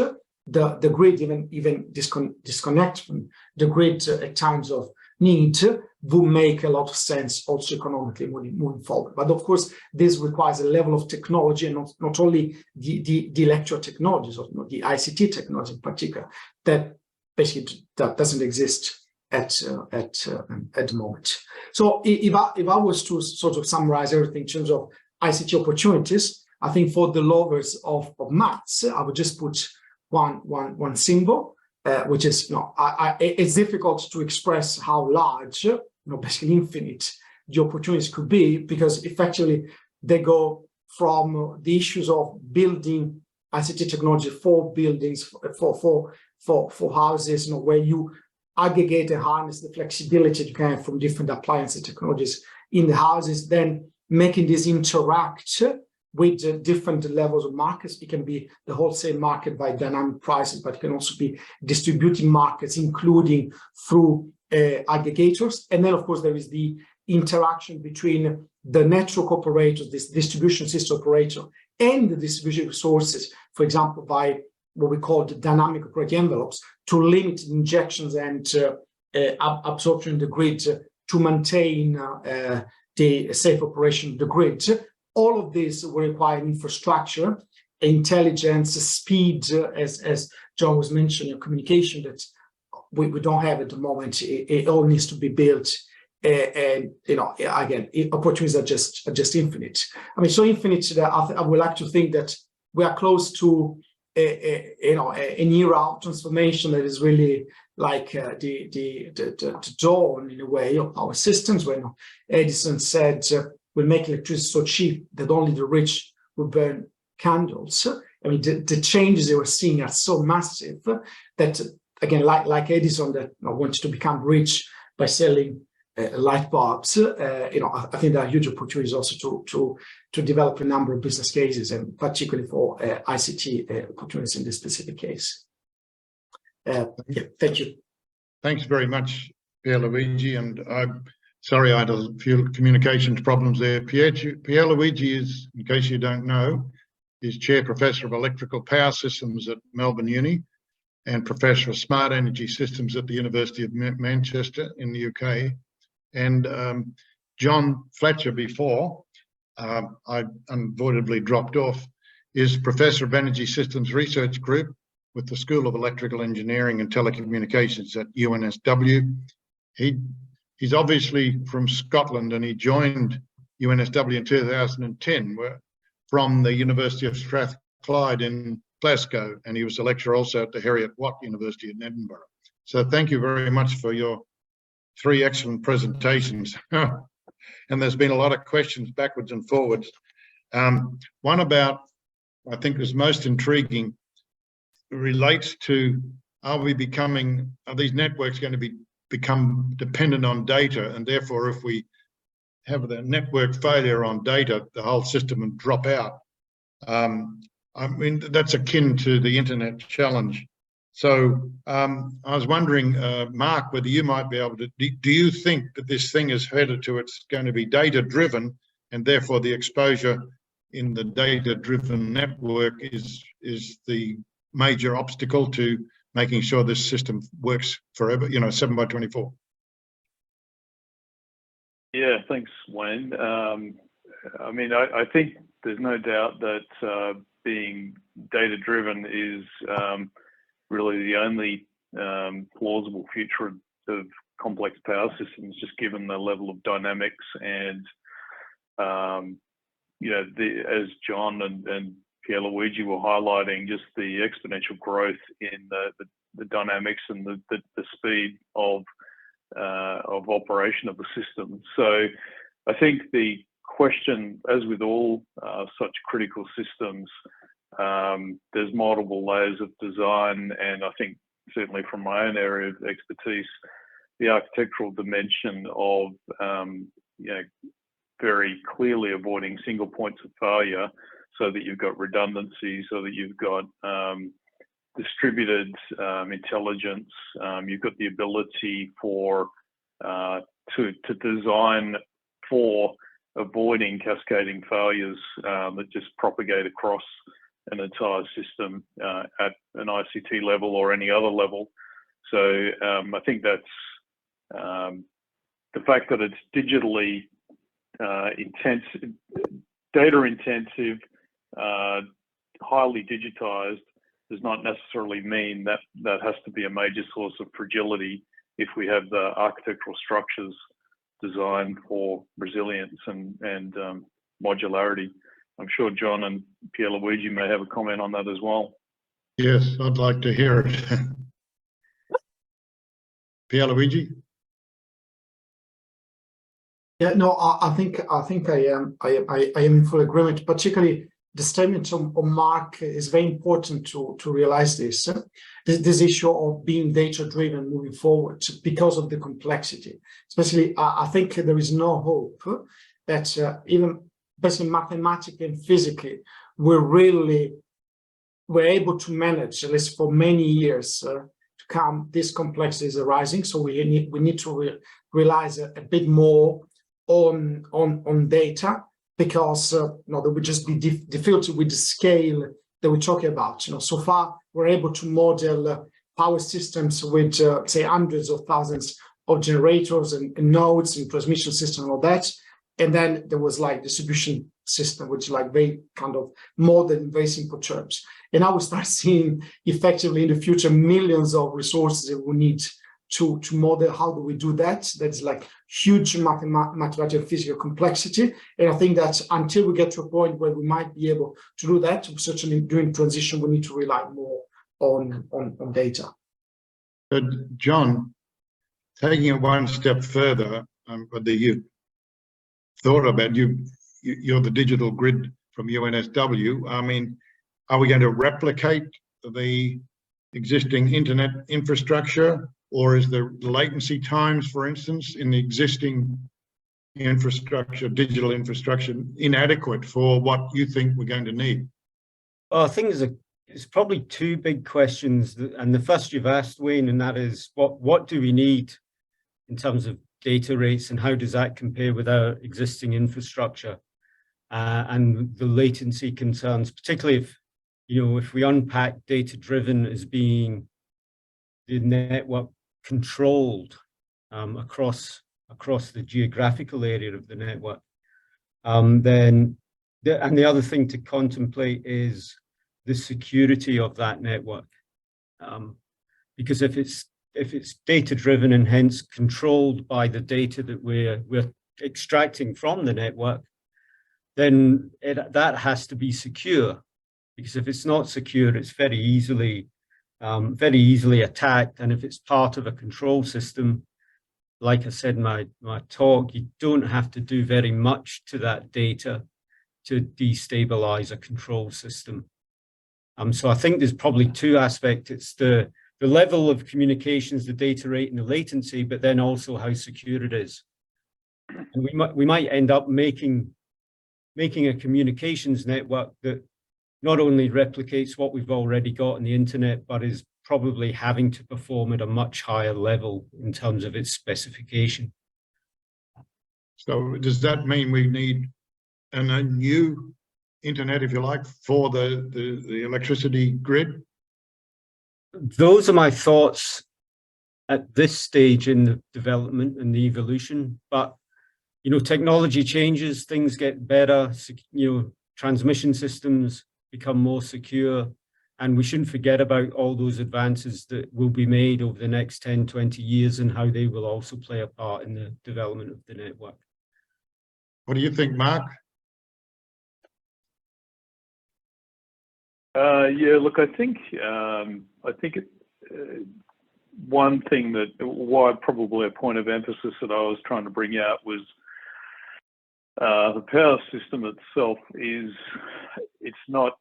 the grid, even disconnect from the grid at times of need, will make a lot of sense also economically moving forward. But of course, this requires a level of technology, and not only the electro technologies, or the ICT technology in particular, that basically that doesn't exist at the moment. So if I was to sort of summarize everything in terms of ICT opportunities, I think for the lovers of maths, I would just put one symbol, which is, it's difficult to express how large, basically infinite, the opportunities could be, because effectively they go from the issues of building ICT technology for buildings, for houses, where you aggregate and harness the flexibility you can have from different appliance technologies in the houses, then making this interact with different levels of markets. It can be the wholesale market by dynamic prices, but it can also be distributing markets, including through aggregators. And then, of course, there is the interaction between the network operators, this distribution system operator, and the distribution resources, for example, by what we call the dynamic operating envelopes, to limit injections and absorption in the grid to maintain the safe operation of the grid. All of this will require infrastructure, intelligence, speed, as John was mentioning, communication that we don't have at the moment. It all needs to be built. And again, opportunities are just infinite. I mean, so infinite that I would like to think that we are close to an era of transformation that is really like the dawn, in a way, of our systems. When Edison said, "We'll make electricity so cheap that only the rich will burn candles." I mean, the changes they were seeing are so massive that, again, like Edison, that wanted to become rich by selling light bulbs. I think there are huge opportunities also to develop a number of business cases, and particularly for ICT opportunities in this specific case. Thank you. Thanks very much, Pierluigi, and I'm sorry I had a few communications problems there. Pierluigi is, in case you don't know, is Chair Professor of Electrical Power Systems at Melbourne Uni and Professor of Smart Energy Systems at the University of Manchester in the UK. And John Fletcher, before I unavoidably dropped off, is Professor of Energy Systems Research Group with the School of Electrical Engineering and Telecommunications at UNSW. He's obviously from Scotland, and he joined UNSW in 2010 from the University of Strathclyde in Glasgow, and he was a lecturer also at the Heriot-Watt University in Edinburgh. So thank you very much for your 3 excellent presentations. And there's been a lot of questions backwards and forwards. One about, I think was most intriguing, relates to, are these networks going to be become dependent on data, and therefore if we have the network failure on data, the whole system will drop out. I mean, that's akin to the internet challenge. So I was wondering, Mark, whether you might be able to, do you think that this thing is headed to, it's going to be data-driven, and therefore the exposure in the data-driven network is the major obstacle to making sure this system works forever, 7 by 24? Yeah, thanks, Wayne. I mean, I think there's no doubt that being data-driven is really the only plausible future of complex power systems, just given the level of dynamics and, as John and Pierluigi were highlighting, just the exponential growth in the dynamics and the speed of operation of the system. So I think the question, as with all such critical systems, there's multiple layers of design, and I think certainly from my own area of expertise, the architectural dimension of very clearly avoiding single points of failure, so that you've got redundancy, so that you've got distributed intelligence, you've got the ability to design for avoiding cascading failures that just propagate across an entire system at an ICT level or any other level. So I think that's the fact that it's digitally intensive, data intensive, highly digitized, does not necessarily mean that that has to be a major source of fragility if we have the architectural structures designed for resilience and modularity. I'm sure John and Pierluigi may have a comment on that as well. Yes, I'd like to hear it. Pierluigi? Yeah, no, I think I am in full agreement. Particularly, the statement of Mark is very important to realize this issue of being data driven moving forward because of the complexity. Especially, I think there is no hope that even basically mathematically and physically we're able to manage, at least for many years, to come these complexities arising. So we need to realize a bit more on data, because that would just be difficult with the scale that we're talking about. So far we're able to model power systems with say hundreds of thousands of generators and nodes and transmission system and all that, and then there was like distribution system, which is like very kind of modern, very simple terms. And now we start seeing effectively in the future millions of resources that we need to model. How do we do that? That's like huge mathematical physical complexity. And I think that until we get to a point where we might be able to do that, certainly during transition, we need to rely more on data. But John, taking it one step further, whether you've thought about, you're the digital grid from UNSW. I mean, are we going to replicate the existing internet infrastructure? Or is the latency times, for instance, in the existing infrastructure, digital infrastructure, inadequate for what you think we're going to need? Well, I think it's probably two big questions. And the first you've asked, Wayne, and that is what do we need in terms of data rates, and how does that compare with our existing infrastructure? And the latency concerns, particularly if we unpack data-driven as being the network controlled across the geographical area of the network, then the other thing to contemplate is the security of that network, because if it's data driven and hence controlled by the data that we're extracting from the network, then that has to be secure, because if it's not secure, it's very easily attacked. And if it's part of a control system, like I said in my talk, you don't have to do very much to that data to destabilize a control system. So I think there's probably two aspects. It's the the level of communications, the data rate and the latency, but then also how secure it is. And we might end up making a communications network that not only replicates what we've already got on the internet, but is probably having to perform at a much higher level in terms of its specification. So does that mean we need a new internet, if you like, for the electricity grid? Those are my thoughts at this stage in the development and the evolution. But, you know, technology changes, things get better, you know, transmission systems become more secure. And we shouldn't forget about all those advances that will be made over the next 10, 20 years and how they will also play a part in the development of the network. What do you think, Mark? Yeah, look, I think one thing why probably a point of emphasis that I was trying to bring out was the power system itself it's not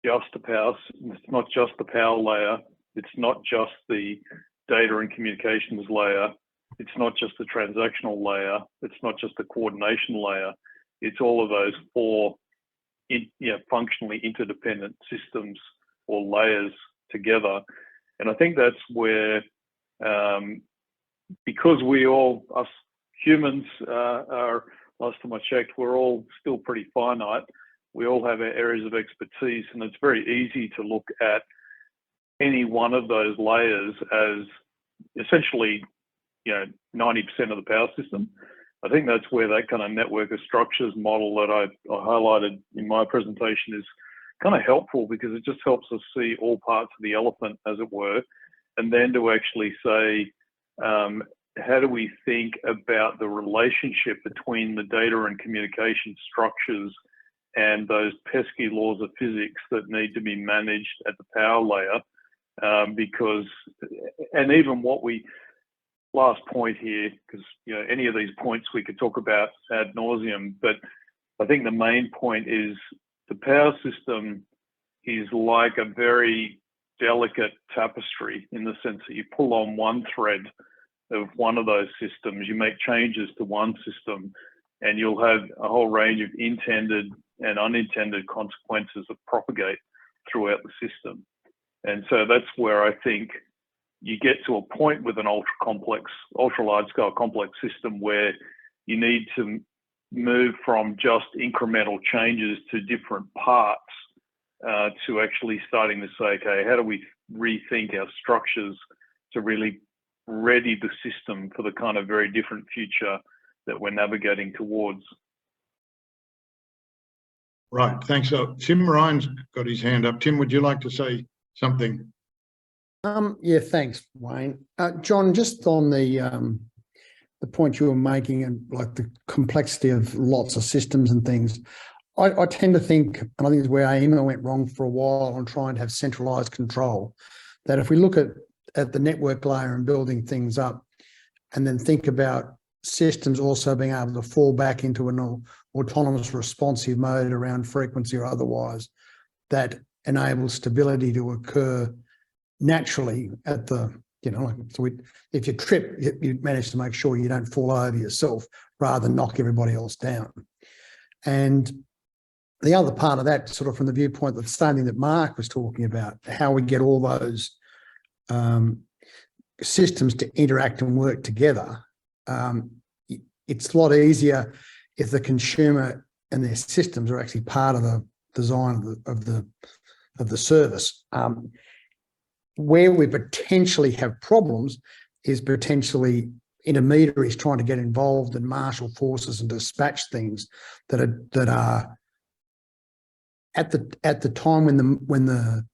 just the power layer, it's not just the data and communications layer, it's not just the transactional layer, it's not just the coordination layer, it's all of those four functionally interdependent systems or layers together. And I think that's where, because we all, us humans, are, last time I checked, we're all still pretty finite. We all have our areas of expertise, and it's very easy to look at any one of those layers as essentially, 90% of the power system. I think that's where that kind of network of structures model that I highlighted in my presentation is kind of helpful, because it just helps us see all parts of the elephant, as it were, and then to actually say, how do we think about the relationship between the data and communication structures and those pesky laws of physics that need to be managed at the power layer? Because, and even what we, last point here, because any of these points we could talk about ad nauseum, but I think the main point is the power system is like a very delicate tapestry, in the sense that you pull on one thread of one of those systems, you make changes to one system, and you'll have a whole range of intended and unintended consequences that propagate throughout the system. And so that's where I think you get to a point with an ultra large scale complex system where you need to move from just incremental changes to different parts to actually starting to say, okay, how do we rethink our structures to really ready the system for the kind of very different future that we're navigating towards? Right, thanks. So Tim Ryan's got his hand up. Tim, would you like to say something? Yeah, thanks, Wayne. John, just on the point you were making, and like the complexity of lots of systems and things, I tend to think, and I think it's where AEMA went wrong for a while on trying to have centralized control, that if we look at the network layer and building things up, and then think about systems also being able to fall back into an autonomous responsive mode around frequency or otherwise, that enables stability to occur naturally at the, if you trip, you manage to make sure you don't fall over yourself rather than knock everybody else down. And the other part of that, sort of from the viewpoint, the same thing that Mark was talking about, how we get all those systems to interact and work together. It's a lot easier if the consumer and their systems are actually part of the design of the service. Where we potentially have problems is potentially intermediaries trying to get involved and marshal forces and dispatch things that are at the time when the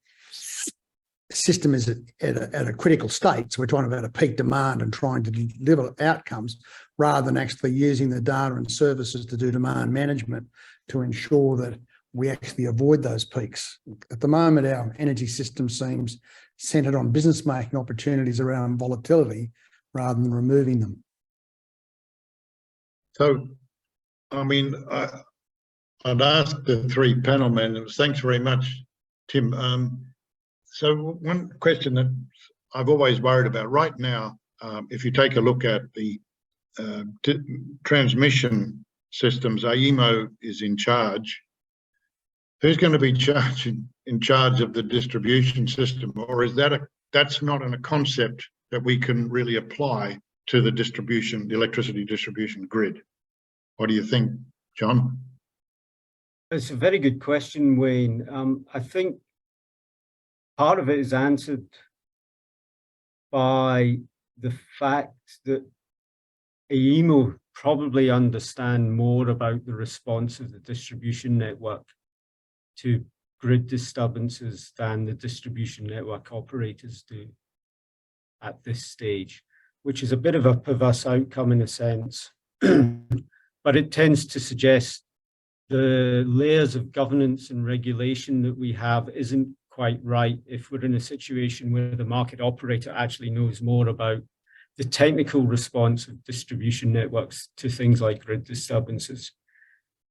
system is at a critical state. So we're trying to have a peak demand and trying to deliver outcomes rather than actually using the data and services to do demand management to ensure that we actually avoid those peaks. At the moment, our energy system seems centred on business making opportunities around volatility rather than removing them. So, I mean, I'd ask the three panel members, thanks very much, Tim. So one question that I've always worried about right now. If you take a look at the transmission systems, AEMO is in charge. Who's going to be in charge of the distribution system, or is that that's not a concept that we can really apply to the electricity distribution grid? What do you think, John? It's a very good question, Wayne. I think part of it is answered by the fact that AEMO probably understand more about the response of the distribution network to grid disturbances than the distribution network operators do at this stage, which is a bit of a perverse outcome in a sense. But it tends to suggest the layers of governance and regulation that we have isn't quite right if we're in a situation where the market operator actually knows more about the technical response of distribution networks to things like grid disturbances.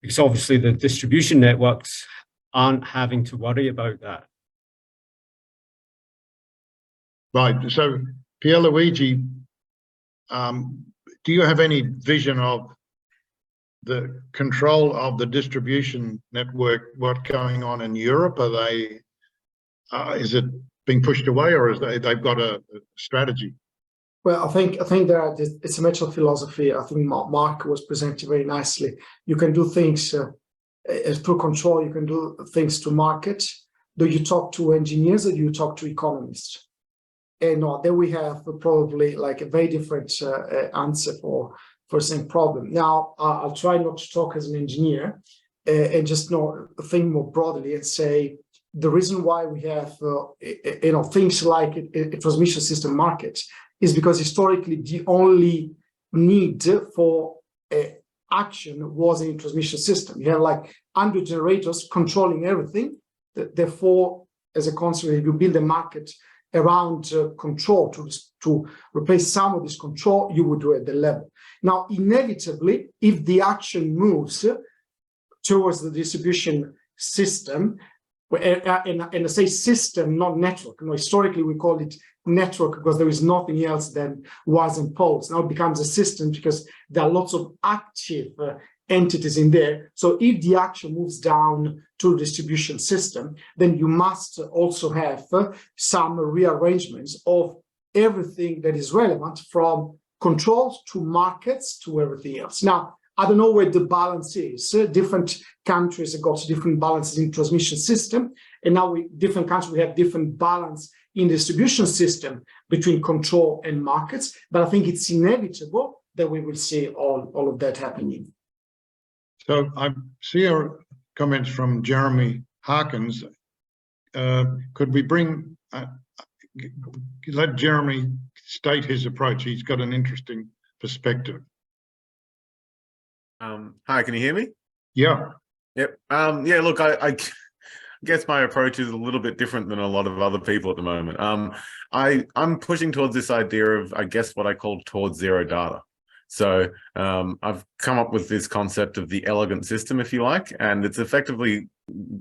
Because obviously the distribution networks aren't having to worry about that. Right. So, Pierluigi, do you have any vision of the control of the distribution network? What's going on in Europe? Are they? Is it being pushed away, or is they've got a strategy? Well, I think that it's a matter of philosophy. I think Mark was presenting very nicely. You can do things through control. You can do things to market. Do you talk to engineers or do you talk to economists? And then we have probably like a very different answer for the same problem. Now, I'll try not to talk as an engineer and just think more broadly and say the reason why we have things like a transmission system market is because historically the only need for action was in a transmission system. You have like 100 generators controlling everything. Therefore, as a consequence, you build a market around control to replace some of this control, you would do at the level. Now, inevitably, if the action moves towards the distribution system, and I say system, not network. Historically, we call it network because there is nothing else than wires and poles. Now it becomes a system because there are lots of active entities in there. So if the action moves down to the distribution system, then you must also have some rearrangements of everything that is relevant, from controls to markets to everything else. Now, I don't know where the balance is. Different countries have got different balances in transmission system, and now different countries, we have different balance in distribution system between control and markets. But I think it's inevitable that we will see all of that happening. So I see your comments from Jeremy Harkins. Could we let Jeremy state his approach? He's got an interesting perspective. Hi, can you hear me? Yeah. Yep. Yeah, look, I guess my approach is a little bit different than a lot of other people at the moment. I'm pushing towards this idea of, I guess, what I call towards zero data. So I've come up with this concept of the elegant system, if you like, and it's effectively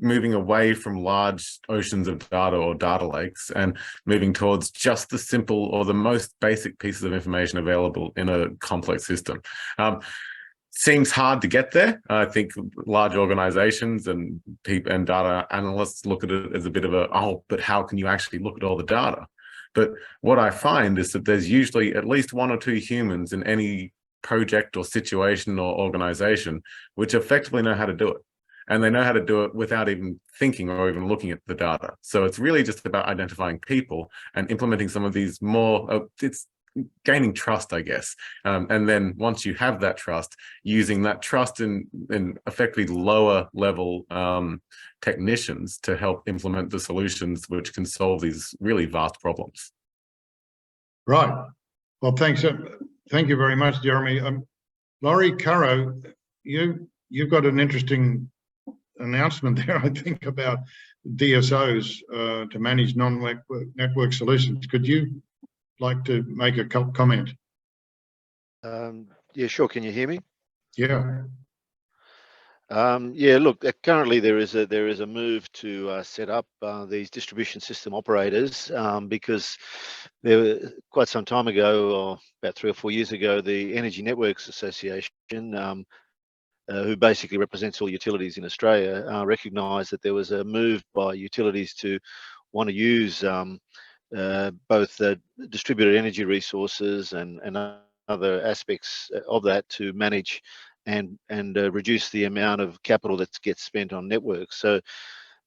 moving away from large oceans of data or data lakes and moving towards just the simple or the most basic pieces of information available in a complex system. Seems hard to get there. I think large organizations and people and data analysts look at it as a bit of but how can you actually look at all the data? But what I find is that there's usually at least one or two humans in any project or situation or organization which effectively know how to do it. And they know how to do it without even thinking or even looking at the data. So it's really just about identifying people and implementing some of these more, it's gaining trust, I guess. And then once you have that trust, using that trust in effectively lower level technicians to help implement the solutions which can solve these really vast problems. Right. Well, thanks. Thank you very much, Jeremy. Laurie Currow, you've got an interesting announcement there, I think, about DSOs to manage non-network solutions. Could you like to make a comment? Yeah, sure. Can you hear me? Yeah. Yeah, look, currently there is a move to set up these distribution system operators because there were, quite some time ago, or about 3 or 4 years ago, the Energy Networks Association, who basically represents all utilities in Australia, recognised that there was a move by utilities to want to use both the distributed energy resources and other aspects of that to manage and reduce the amount of capital that gets spent on networks. So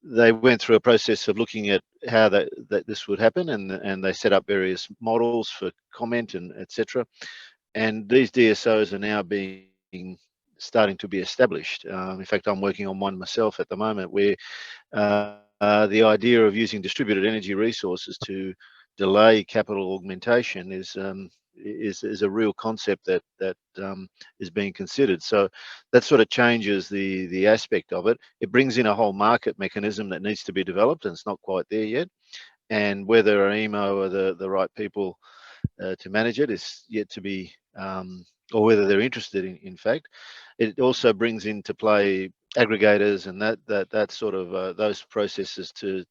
they went through a process of looking at how that this would happen, and they set up various models for comment and etc. And these DSOs are now starting to be established. In fact, I'm working on one myself at the moment, where the idea of using distributed energy resources to delay capital augmentation is a real concept that is being considered. So that sort of changes the aspect of it. It brings in a whole market mechanism that needs to be developed, and it's not quite there yet. And whether AEMO are the right people to manage it is yet to be, or whether they're interested in fact. It also brings into play aggregators and that sort of those processes to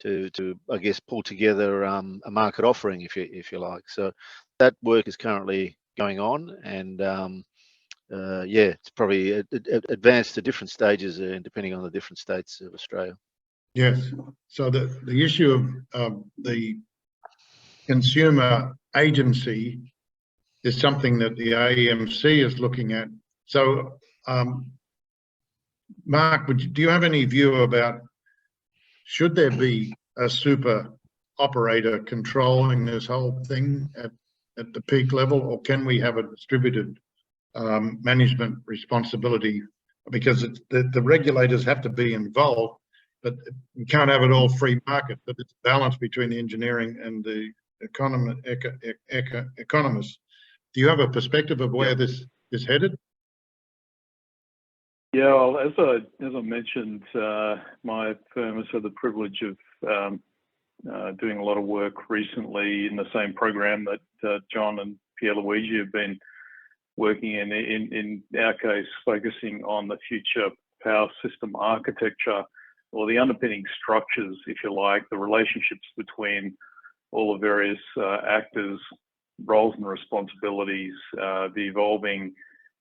I guess pull together a market offering, if you like. So that work is currently going on, and yeah, it's probably advanced to different stages depending on the different states of Australia. Yes. So the issue of the consumer agency is something that the AEMC is looking at. So, Mark, do you have any view about, should there be a super operator controlling this whole thing at the peak level, or can we have a distributed management responsibility? Because the regulators have to be involved, but you can't have it all free market, but it's a balance between the engineering and the economists. Do you have a perspective of where this is headed? Yeah, well, as I mentioned, my firm has had the privilege of doing a lot of work recently in the same program that John and Pierluigi have been working in our case, focusing on the future power system architecture, or the underpinning structures, if you like, the relationships between all the various actors, roles and responsibilities, the evolving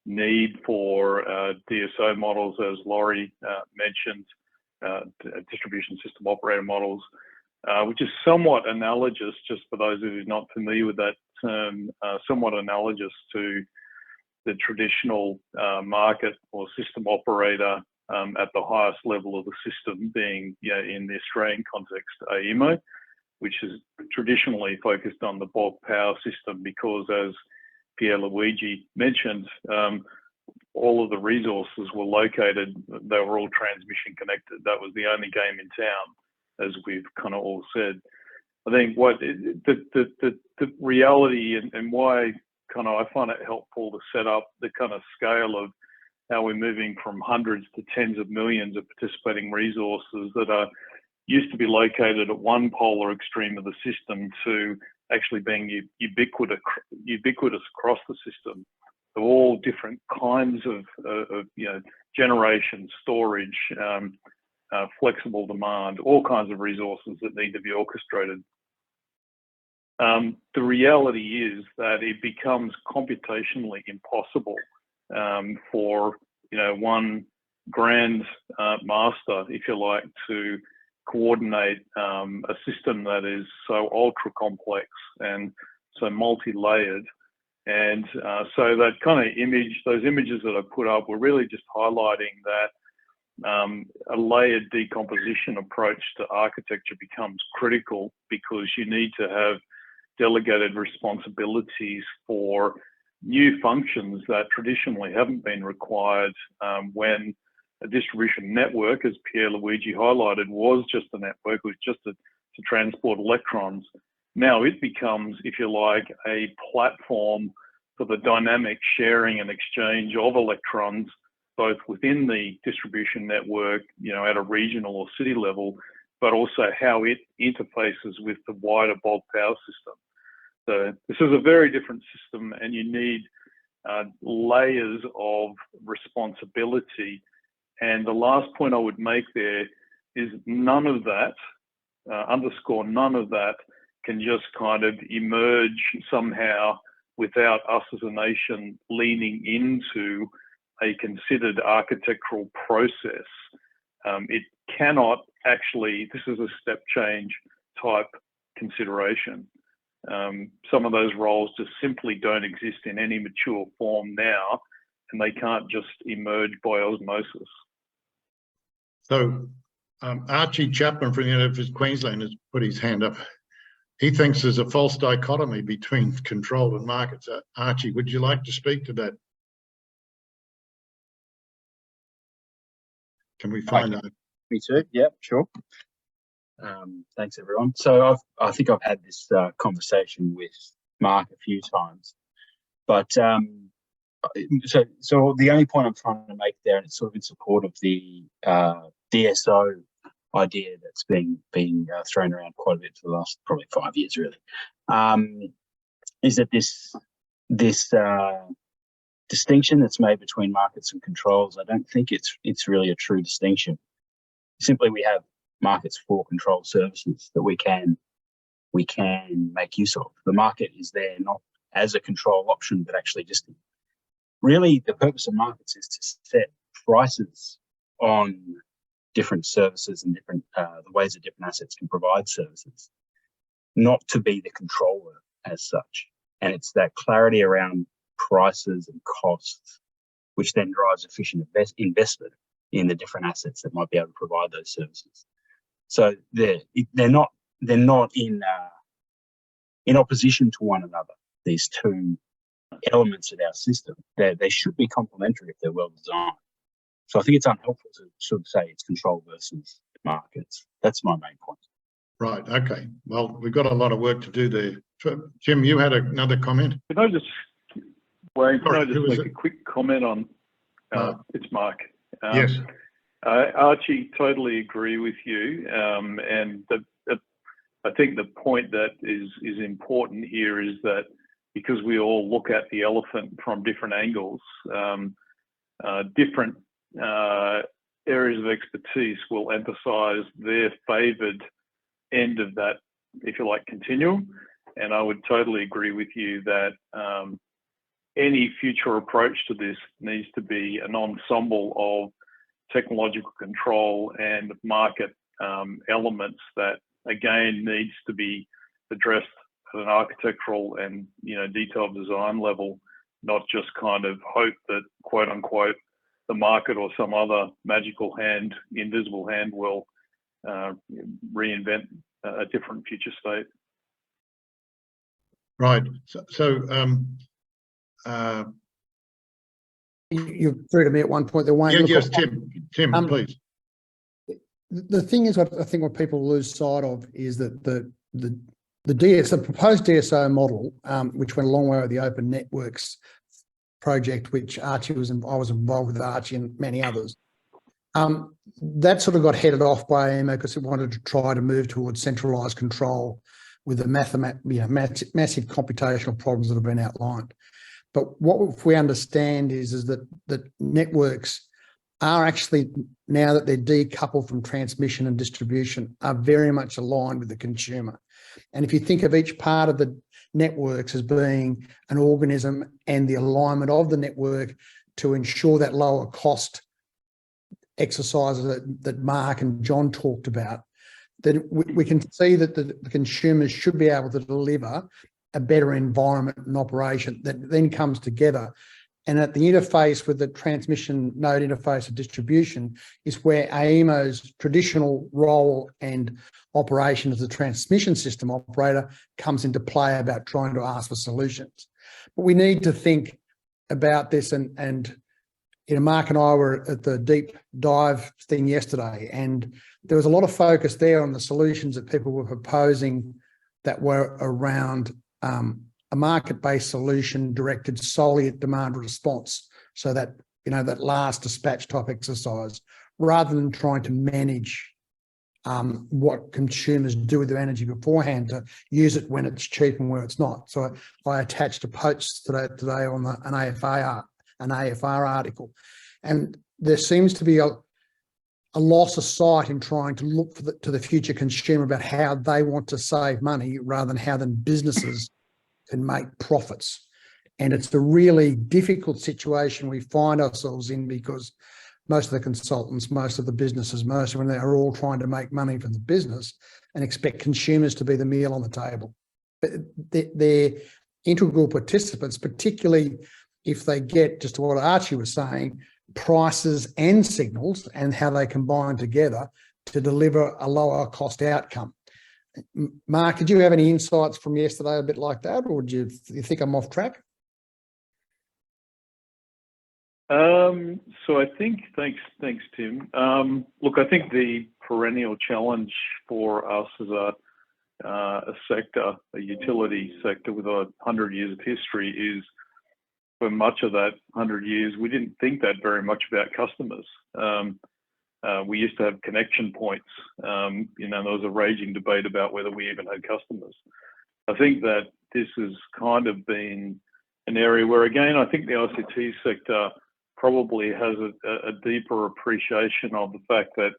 need for DSO models, as Laurie mentioned, distribution system operator models, which is somewhat analogous, just for those who are not familiar with that term, somewhat analogous to the traditional market or system operator at the highest level of the system, being, in the Australian context, AEMO, which is traditionally focused on the bulk power system, because, as Pierluigi mentioned, all of the resources were located, they were all transmission connected. That was the only game in town, as we've kind of all said. I think what the reality and why kind of I find it helpful to set up the kind of scale of how we're moving from hundreds to tens of millions of participating resources that are used to be located at one polar extreme of the system to actually being ubiquitous across the system. So all different kinds of generation, storage, flexible demand, all kinds of resources that need to be orchestrated. The reality is that it becomes computationally impossible for one grand master, if you like, to coordinate a system that is so ultra complex and so multi-layered. And so that kind of those images that I put up were really just highlighting that a layered decomposition approach to architecture becomes critical, because you need to have delegated responsibilities for new functions that traditionally haven't been required when a distribution network, as Pierluigi highlighted, was just a network, was just to transport electrons. Now it becomes, if you like, a platform for the dynamic sharing and exchange of electrons, both within the distribution network, at a regional or city level, but also how it interfaces with the wider bulk power system. So this is a very different system, and you need layers of responsibility. And the last point I would make there is none of that, underscore none of that, can just kind of emerge somehow without us as a nation leaning into a considered architectural process. It cannot actually, this is a step change type consideration. Some of those roles just simply don't exist in any mature form now, and they can't just emerge by osmosis. So Archie Chapman from the University of Queensland has put his hand up. He thinks there's a false dichotomy between control and markets. Archie, would you like to speak to that? Can we find out? Me too. Yeah, sure. Thanks, everyone. So I think I've had this conversation with Mark a few times, but so the only point I'm trying to make there, and it's sort of in support of the DSO idea that's being thrown around quite a bit for the last probably 5 years, really, is that this distinction that's made between markets and controls, I don't think it's really a true distinction. Simply, we have markets for control services that we can make use of. The market is there not as a control option, but actually just really the purpose of markets is to set prices on different services and different the ways that different assets can provide services, not to be the controller as such. And it's that clarity around prices and costs, which then drives efficient investment in the different assets that might be able to provide those services. So they're not in opposition to one another, these two elements of our system. They should be complementary if they're well designed. So I think it's unhelpful to sort of say it's control versus markets. That's my main point. Right. Okay. Well, we've got a lot of work to do there. Jim, you had another comment? Can I just make a quick comment on, it's Mark. Yes. Archie, totally agree with you. And I think the point that is important here is that because we all look at the elephant from different angles, different areas of expertise will emphasize their favored end of that, if you like, continuum. And I would totally agree with you that any future approach to this needs to be an ensemble of technological control and market elements that, again, needs to be addressed at an architectural and detailed design level, not just kind of hope that, quote unquote, the market or some other magical hand, invisible hand, will reinvent a different future state. Right. So you threw to me at one point there, Wayne. yes, Tim, please. The thing is, I think what people lose sight of is that the proposed DSO model, which went a long way with the Open Networks project, which I was involved with Archie and many others. That sort of got headed off by AEMO because it wanted to try to move towards centralised control with the massive computational problems that have been outlined. But what we understand is that networks are actually, now that they're decoupled from transmission and distribution, are very much aligned with the consumer. And if you think of each part of the networks as being an organism and the alignment of the network to ensure that lower cost exercises that Mark and John talked about, then we can see that the consumers should be able to deliver a better environment and operation that then comes together. And at the interface with the transmission node interface of distribution is where AEMO's traditional role and operation as a transmission system operator comes into play about trying to ask for solutions. But we need to think about this, and Mark and I were at the deep dive thing yesterday, and there was a lot of focus there on the solutions that people were proposing that were around a market-based solution directed solely at demand response, so that that last dispatch type exercise, rather than trying to manage what consumers do with their energy beforehand to use it when it's cheap and where it's not. So I attached a post today on an AFR article, and there seems to be a loss of sight in trying to look to the future consumer about how they want to save money rather than how then businesses can make profits. And it's a really difficult situation we find ourselves in, because most of the consultants, most of the businesses, most of them are all trying to make money from the business and expect consumers to be the meal on the table. But they're integral participants, particularly if they get, just to what Archie was saying, prices and signals and how they combine together to deliver a lower cost outcome. Mark, did you have any insights from yesterday a bit like that, or do you think I'm off track? So I think, thanks, Tim. Look, I think the perennial challenge for us as a sector, a utility sector with 100 years of history, is for much of that 100 years, we didn't think that very much about customers. We used to have connection points. There was a raging debate about whether we even had customers. I think that this has kind of been an area where, again, I think the ICT sector probably has a deeper appreciation of the fact that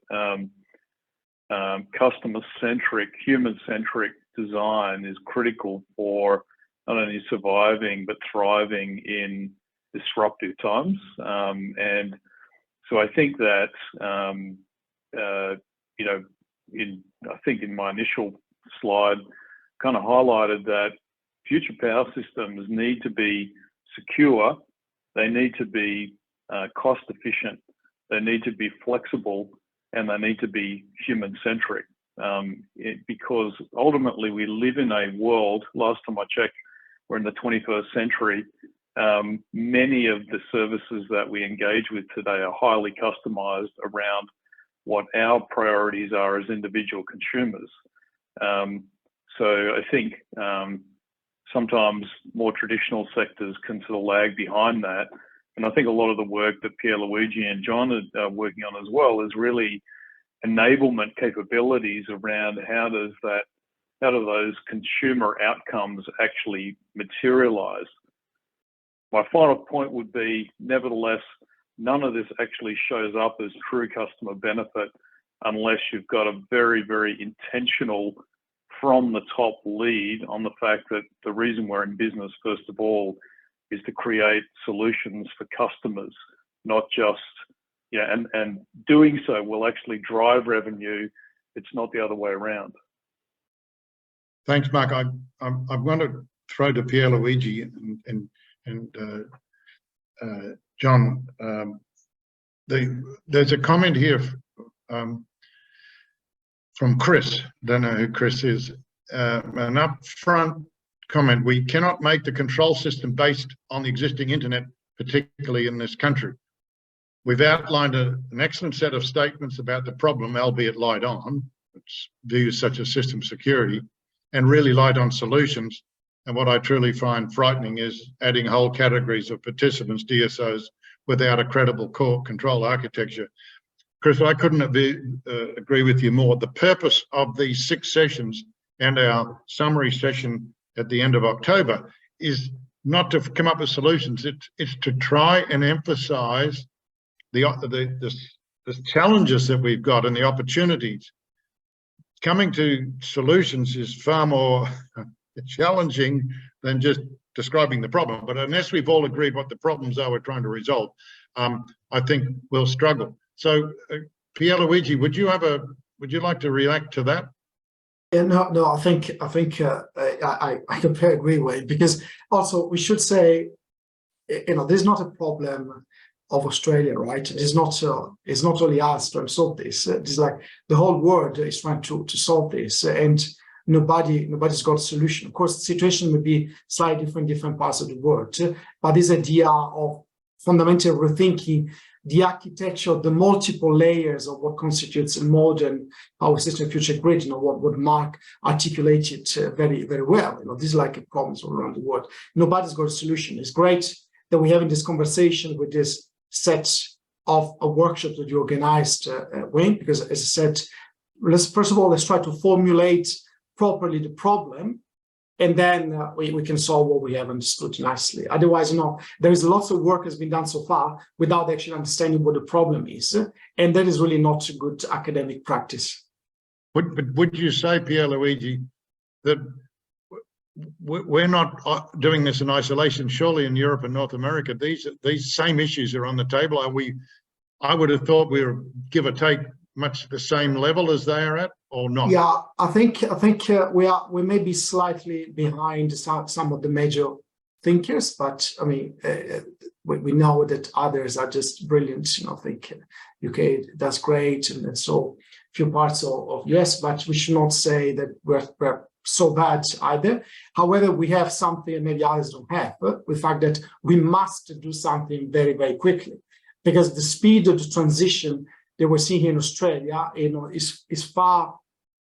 customer-centric, human-centric design is critical for not only surviving but thriving in disruptive times. And so I think that, I think in my initial slide, kind of highlighted that future power systems need to be secure, they need to be cost efficient, they need to be flexible, and they need to be human-centric. Because ultimately we live in a world, last time I checked, we're in the 21st century. Many of the services that we engage with today are highly customized around what our priorities are as individual consumers. So I think sometimes more traditional sectors can sort of lag behind that. And I think a lot of the work that Pierluigi and John are working on as well is really enablement capabilities around how do those consumer outcomes actually materialize. My final point would be, nevertheless, none of this actually shows up as true customer benefit unless you've got a very, very intentional from the top lead on the fact that the reason we're in business, first of all, is to create solutions for customers, not just, and doing so will actually drive revenue. It's not the other way around. Thanks, Mark. I'm going to throw to Pierluigi and John. There's a comment here from Chris. Don't know who Chris is. An upfront comment: we cannot make the control system based on the existing internet, particularly in this country. We've outlined an excellent set of statements about the problem, albeit light on, which views such as system security, and really light on solutions. And what I truly find frightening is adding whole categories of participants, DSOs, without a credible core control architecture. Chris, I couldn't agree with you more. The purpose of these 6 sessions and our summary session at the end of October is not to come up with solutions. It's to try and emphasize the challenges that we've got and the opportunities. Coming to solutions is far more challenging than just describing the problem. But unless we've all agreed what the problems are we're trying to resolve, I think we'll struggle. So, Pierluigi, would you like to react to that? Yeah, no, I think I completely agree with, because also we should say, there's not a problem of Australia, right? It's not only us trying to solve this. It's like the whole world is trying to solve this, and nobody's got a solution. Of course, the situation may be slightly different in different parts of the world, but this idea of fundamentally rethinking the architecture, the multiple layers of what constitutes a modern power system future grid, what Mark articulated very, very well. These are like problems all around the world. Nobody's got a solution. It's great that we're having this conversation with this set of workshops that you organized, Wayne, because as I said, let's try to formulate properly the problem, and then we can solve what we have understood nicely. Otherwise, there is lots of work has been done so far without actually understanding what the problem is, and that is really not a good academic practice. Would you say, Pierluigi, that we're not doing this in isolation? Surely in Europe and North America, these same issues are on the table. I would have thought we were, give or take, much the same level as they are at, or not? Yeah, I think we may be slightly behind some of the major thinkers, but I mean, we know that others are just brilliant. I think UK does great, and so few parts of US, but we should not say that we're so bad either. However, we have something maybe others don't have, the fact that we must do something very, very quickly, because the speed of the transition that we're seeing here in Australia, is far,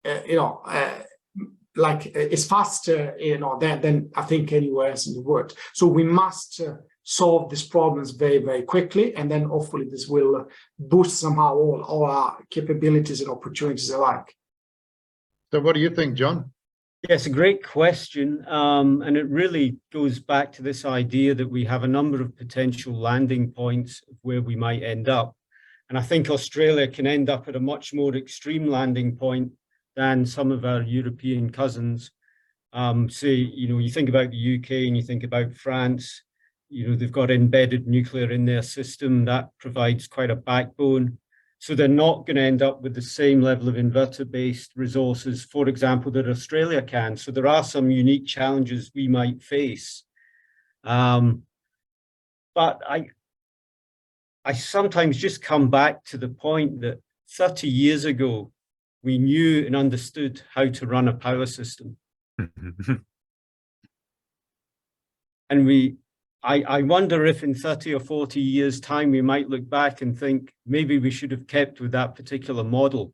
it's faster, than I think anywhere else in the world. So we must solve these problems very, very quickly, and then hopefully this will boost somehow all our capabilities and opportunities alike. So what do you think, John? Yes, a great question. And it really goes back to this idea that we have a number of potential landing points where we might end up. And I think Australia can end up at a much more extreme landing point than some of our European cousins. Say, you think about the UK and you think about France, they've got embedded nuclear in their system that provides quite a backbone. So they're not going to end up with the same level of inverter-based resources, for example, that Australia can. So there are some unique challenges we might face. But I sometimes just come back to the point that 30 years ago, we knew and understood how to run a power system. And I wonder if in 30 or 40 years' time, we might look back and think maybe we should have kept with that particular model.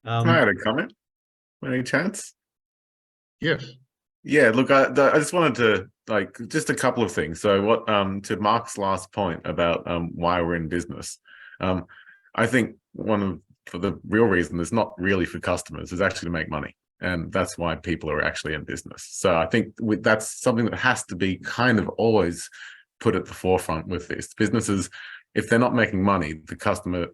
I had a comment. Any chance? Yes. Yeah, look, I just wanted to just a couple of things. So what to Mark's last point about why we're in business, I think for the real reason is not really for customers, is actually to make money. And that's why people are actually in business. So I think that's something that has to be kind of always put at the forefront with this. Businesses, if they're not making money, the customer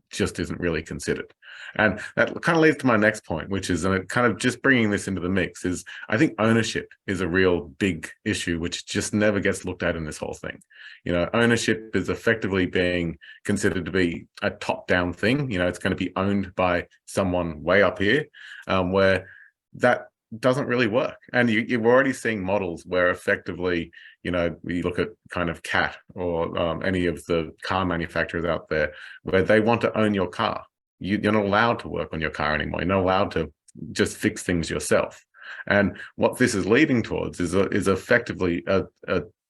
just isn't really considered. And that kind of leads to my next point, which is, and kind of just bringing this into the mix, is I think ownership is a real big issue, which just never gets looked at in this whole thing. Ownership is effectively being considered to be a top-down thing. It's going to be owned by someone way up here, where that doesn't really work. And you're already seeing models where effectively, we look at kind of CAT or any of the car manufacturers out there, where they want to own your car. You're not allowed to work on your car anymore. You're not allowed to just fix things yourself. And what this is leading towards is effectively a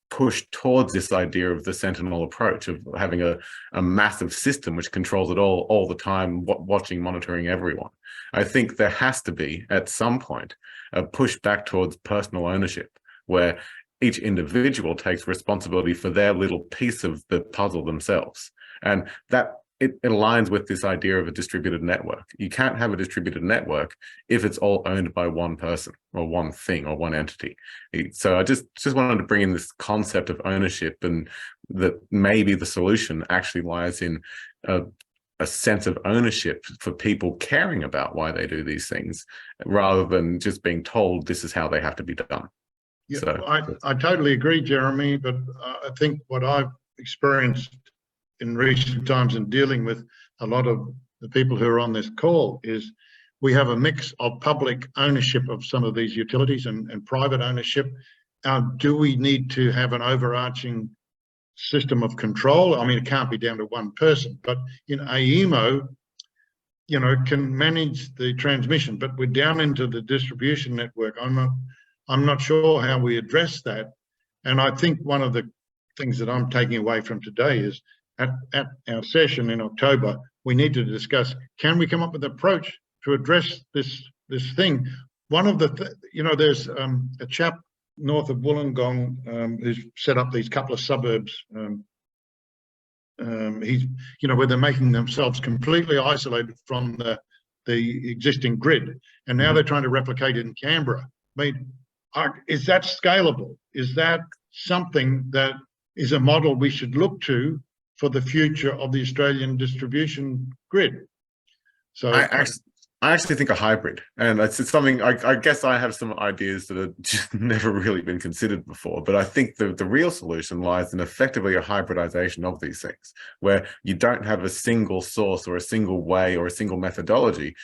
push towards this idea of the Sentinel approach, of having a massive system which controls it all the time, watching, monitoring everyone. I think there has to be, at some point, a push back towards personal ownership, where each individual takes responsibility for their little piece of the puzzle themselves. And that it aligns with this idea of a distributed network. You can't have a distributed network if it's all owned by one person or one thing or one entity. So I just wanted to bring in this concept of ownership, and that maybe the solution actually lies in a sense of ownership for people caring about why they do these things, rather than just being told this is how they have to be done. Yeah, So I totally agree, Jeremy, but I think what I've experienced in recent times in dealing with a lot of the people who are on this call is we have a mix of public ownership of some of these utilities and private ownership. Do we need to have an overarching system of control? I mean, it can't be down to one person, but AEMO, can manage the transmission, but we're down into the distribution network. I'm not sure how we address that. And I think one of the things that I'm taking away from today is at our session in October, we need to discuss, can we come up with an approach to address this thing? One of the, there's a chap north of Wollongong who's set up these couple of suburbs. He's, where they're making themselves completely isolated from the the existing grid, and now they're trying to replicate it in Canberra. I mean, is that scalable? Is that something that is a model we should look to for the future of the Australian distribution grid? So I actually think a hybrid, and it's something I guess I have some ideas that have just never really been considered before. But I think the real solution lies in effectively a hybridization of these things, where you don't have a single source or a single way or a single methodology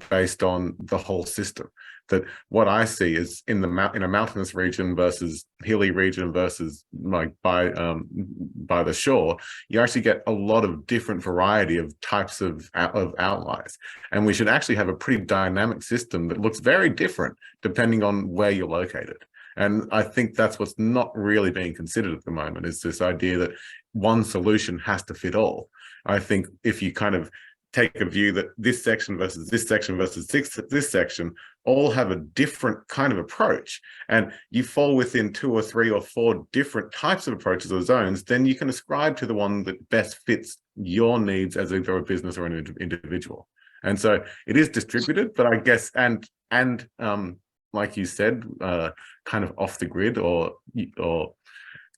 based on the whole system. That what I see is in a mountainous region versus hilly region versus like by the shore, you actually get a lot of different variety of types of outliers, and we should actually have a pretty dynamic system that looks very different depending on where you're located. And I think that's what's not really being considered at the moment, is this idea that one solution has to fit all. I think if you kind of take a view that this section versus this section versus this section all have a different kind of approach, and you fall within 2 or 3 or 4 different types of approaches or zones, then you can ascribe to the one that best fits your needs as either a business or an individual. And so it is distributed, but I guess, and like you said, kind of off the grid or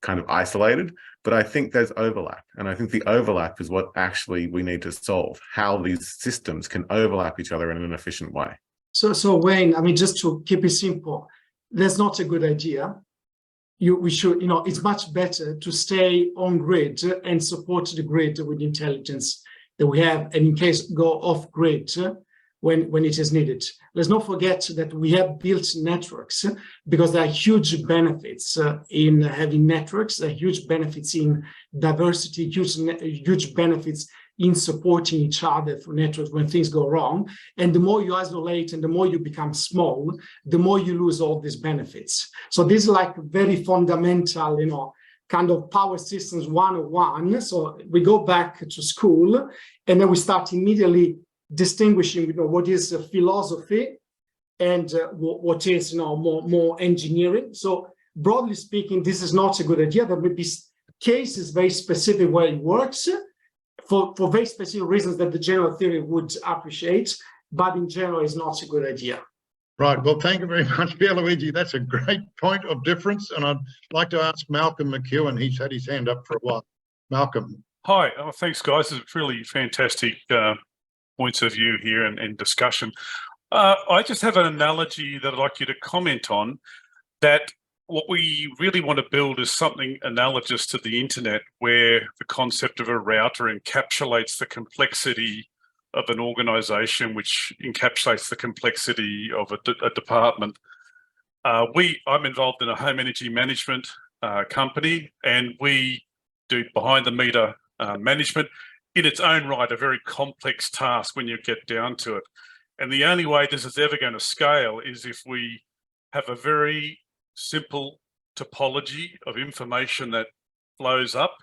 kind of isolated, but I think there's overlap. And I think the overlap is what actually we need to solve, how these systems can overlap each other in an efficient way. So Wayne, I mean, just to keep it simple, that's not a good idea. We should, it's much better to stay on grid and support the grid with intelligence that we have, and in case go off grid when it is needed. Let's not forget that we have built networks because there are huge benefits in having networks, there are huge benefits in diversity, huge benefits in supporting each other through networks when things go wrong. And the more you isolate and the more you become small, the more you lose all these benefits. So this is like very fundamental, kind of power systems 101. So we go back to school and then we start immediately distinguishing, what is philosophy and what is, more engineering. So broadly speaking, this is not a good idea. There may be cases very specific where it works for very specific reasons that the general theory would appreciate, but in general, it's not a good idea. Right. Well, thank you very much, Pierluigi. That's a great point of difference. And I'd like to ask Malcolm McEwen. He's had his hand up for a while. Malcolm. Hi. Thanks, guys. It's really fantastic points of view here and discussion. I just have an analogy that I'd like you to comment on, that what we really want to build is something analogous to the internet, where the concept of a router encapsulates the complexity of an organization, which encapsulates the complexity of a department. I'm involved in a home energy management company, and we do behind the meter management. In its own right, a very complex task when you get down to it. And the only way this is ever going to scale is if we have a very simple topology of information that flows up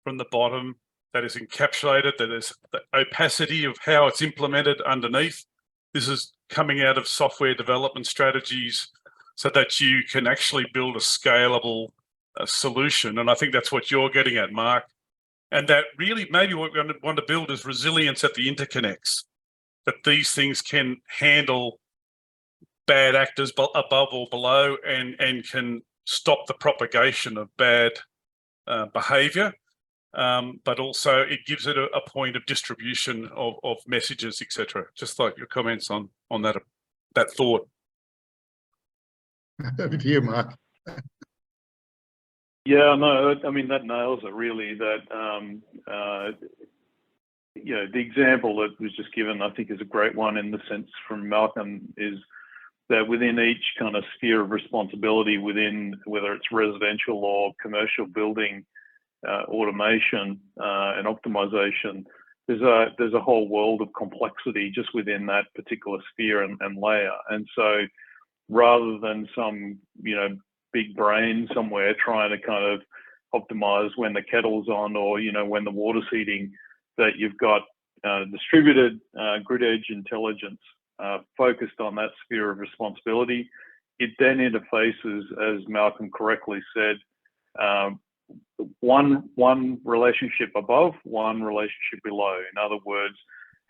from the bottom, that is encapsulated, that is the opacity of how it's implemented underneath. This is coming out of software development strategies so that you can actually build a scalable solution. And I think that's what you're getting at, Mark. And that really maybe what we want to build is resilience at the interconnects, that these things can handle bad actors above or below and can stop the propagation of bad behavior. But also it gives it a point of distribution of messages, etc. Just like your comments on that thought. Over to you, Mark. Yeah, no, I mean, that nails it really. That, the example that was just given, I think, is a great one in the sense from Malcolm, is that within each kind of sphere of responsibility, within whether it's residential or commercial building, automation and optimization, there's a whole world of complexity just within that particular sphere and layer. And so rather than some, big brain somewhere trying to kind of optimize when the kettle's on or, when the water's heating, that you've got distributed grid edge intelligence focused on that sphere of responsibility. It then interfaces, as Malcolm correctly said, one relationship above, one relationship below. In other words,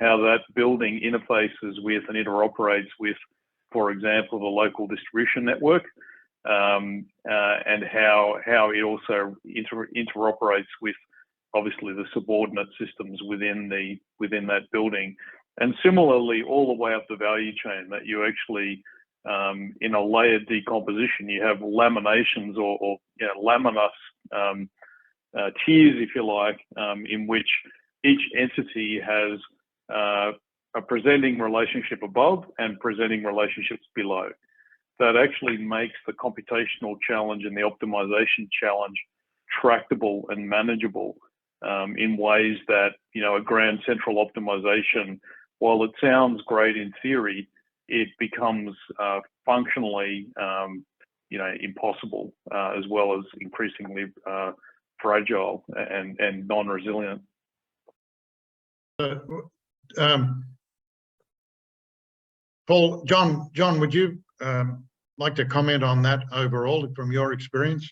how that building interfaces with and interoperates with, for example, the local distribution network, and how it also interoperates with obviously the subordinate systems within that building. And similarly, all the way up the value chain, that you actually, in a layered decomposition, you have laminations or laminous tiers, if you like, in which each entity has a presenting relationship above and presenting relationships below. That actually makes the computational challenge and the optimization challenge tractable and manageable in ways that, a grand central optimization, while it sounds great in theory, it becomes functionally, impossible, as well as increasingly fragile and non-resilient. Paul, John, would you like to comment on that overall from your experience?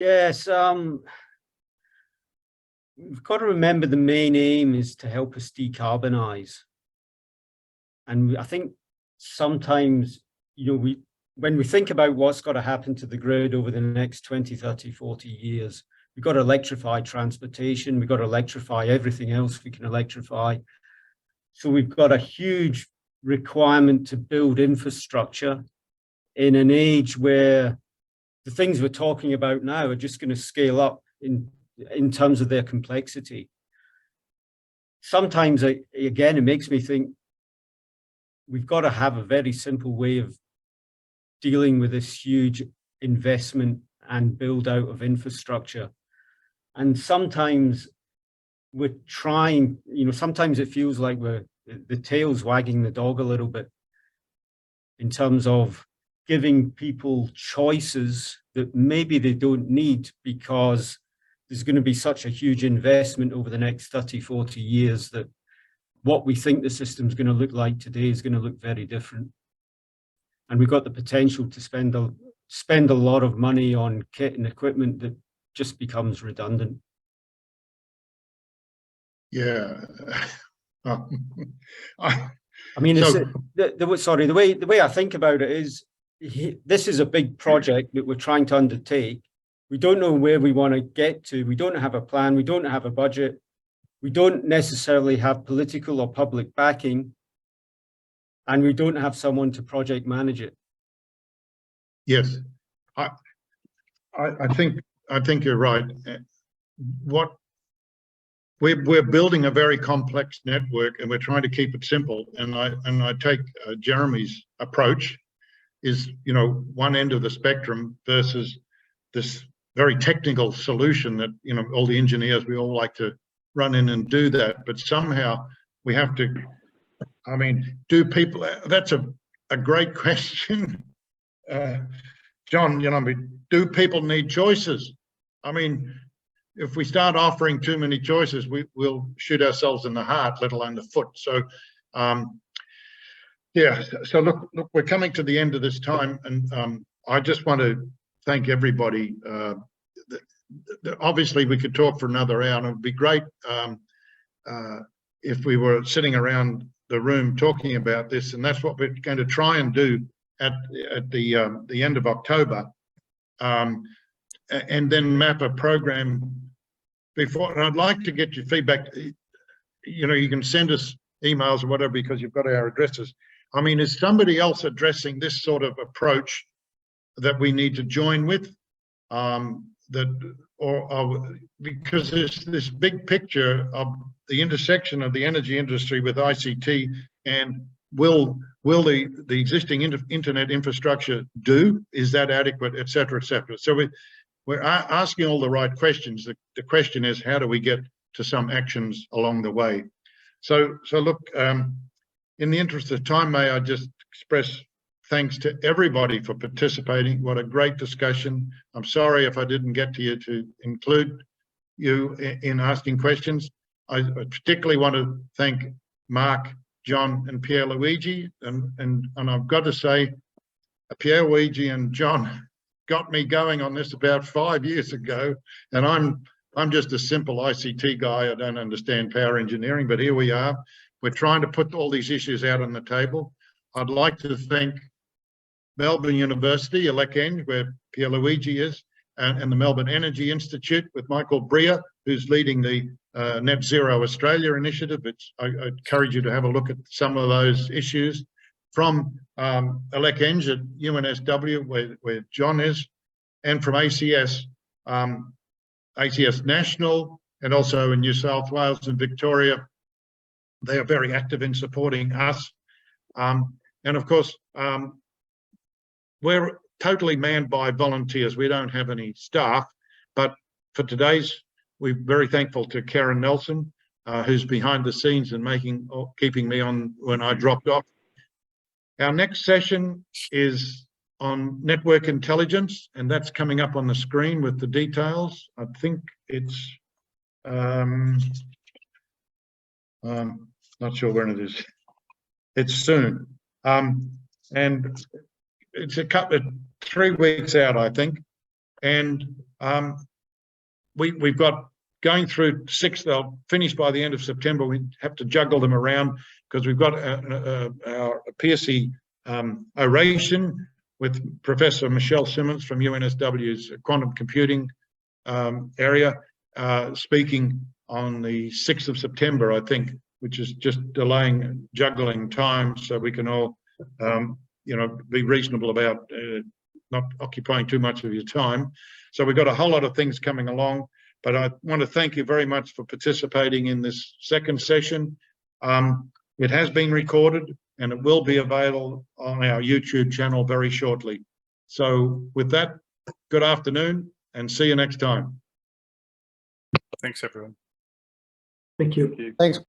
Yes, we've got to remember the main aim is to help us decarbonize. And I think sometimes, when we think about what's got to happen to the grid over the next 20, 30, 40 years, we've got to electrify transportation, we've got to electrify everything else we can electrify. So we've got a huge requirement to build infrastructure in an age where the things we're talking about now are just going to scale up in terms of their complexity. Sometimes, again, it makes me think we've got to have a very simple way of dealing with this huge investment and build out of infrastructure. And sometimes we're trying, sometimes it feels like the tail's wagging the dog a little bit in terms of giving people choices that maybe they don't need, because there's going to be such a huge investment over the next 30, 40 years that what we think the system's going to look like today is going to look very different. And we've got the potential to spend a lot of money on kit and equipment that just becomes redundant. Yeah. I mean, the way I think about it is, this is a big project that we're trying to undertake. We don't know where we want to get to. We don't have a plan. We don't have a budget. We don't necessarily have political or public backing, and we don't have someone to project manage it. Yes, I think you're right. We're building a very complex network, and we're trying to keep it simple. And I take Jeremy's approach is, one end of the spectrum versus this very technical solution that, all the engineers, we all like to run in and do that. But somehow we have to, do people, that's a great question. John, do people need choices? If we start offering too many choices, we'll shoot ourselves in the heart, let alone the foot. So, yeah. So look, we're coming to the end of this time, and I just want to thank everybody. Obviously, we could talk for another hour, and it would be great if we were sitting around the room talking about this, and that's what we're going to try and do at the end of October, and then map a program before. And I'd like to get your feedback. You can send us emails or whatever, because you've got our addresses. Is somebody else addressing this sort of approach that we need to join with? Because there's this big picture of the intersection of the energy industry with ICT, and will the existing internet infrastructure do? Is that adequate, et cetera, et cetera? So we're asking all the right questions. The question is, how do we get to some actions along the way? So look, in the interest of time, may I just express thanks to everybody for participating. What a great discussion. I'm sorry if I didn't get to you to include you in asking questions. I particularly want to thank Mark, John, and Pierluigi. And I've got to say, Pierluigi and John got me going on this about 5 years ago. And I'm just a simple ICT guy. I don't understand power engineering, but here we are. we're trying to put all these issues out on the table. I'd like to thank Melbourne University, Eng, where Pierluigi is, and the Melbourne Energy Institute with Michael Bria, who's leading the Net Zero Australia initiative. I encourage you to have a look at some of those issues. From Eng at UNSW, where John is, and from ACS, ACS National, and also in New South Wales and Victoria. They are very active in supporting us. And of course, we're totally manned by volunteers. We don't have any staff, but for today's, we're very thankful to Karen Nelson, who's behind the scenes and keeping me on when I dropped off. Our next session is on network intelligence, and that's coming up on the screen with the details. I think it's, not sure when it is. It's soon. And it's a couple of 3 weeks out, I think. And we've got going through 6, they'll finish by the end of September. We have to juggle them around because we've got our Pearcey oration with Professor Michelle Simmons from UNSW's quantum computing area, speaking on the 6th of September, I think, which is just juggling time so we can all, be reasonable about not occupying too much of your time. So we've got a whole lot of things coming along, but I want to thank you very much for participating in this second session. It has been recorded and it will be available on our YouTube channel very shortly. So with that, good afternoon and see you next time. Thanks, everyone. Thank you. Thanks.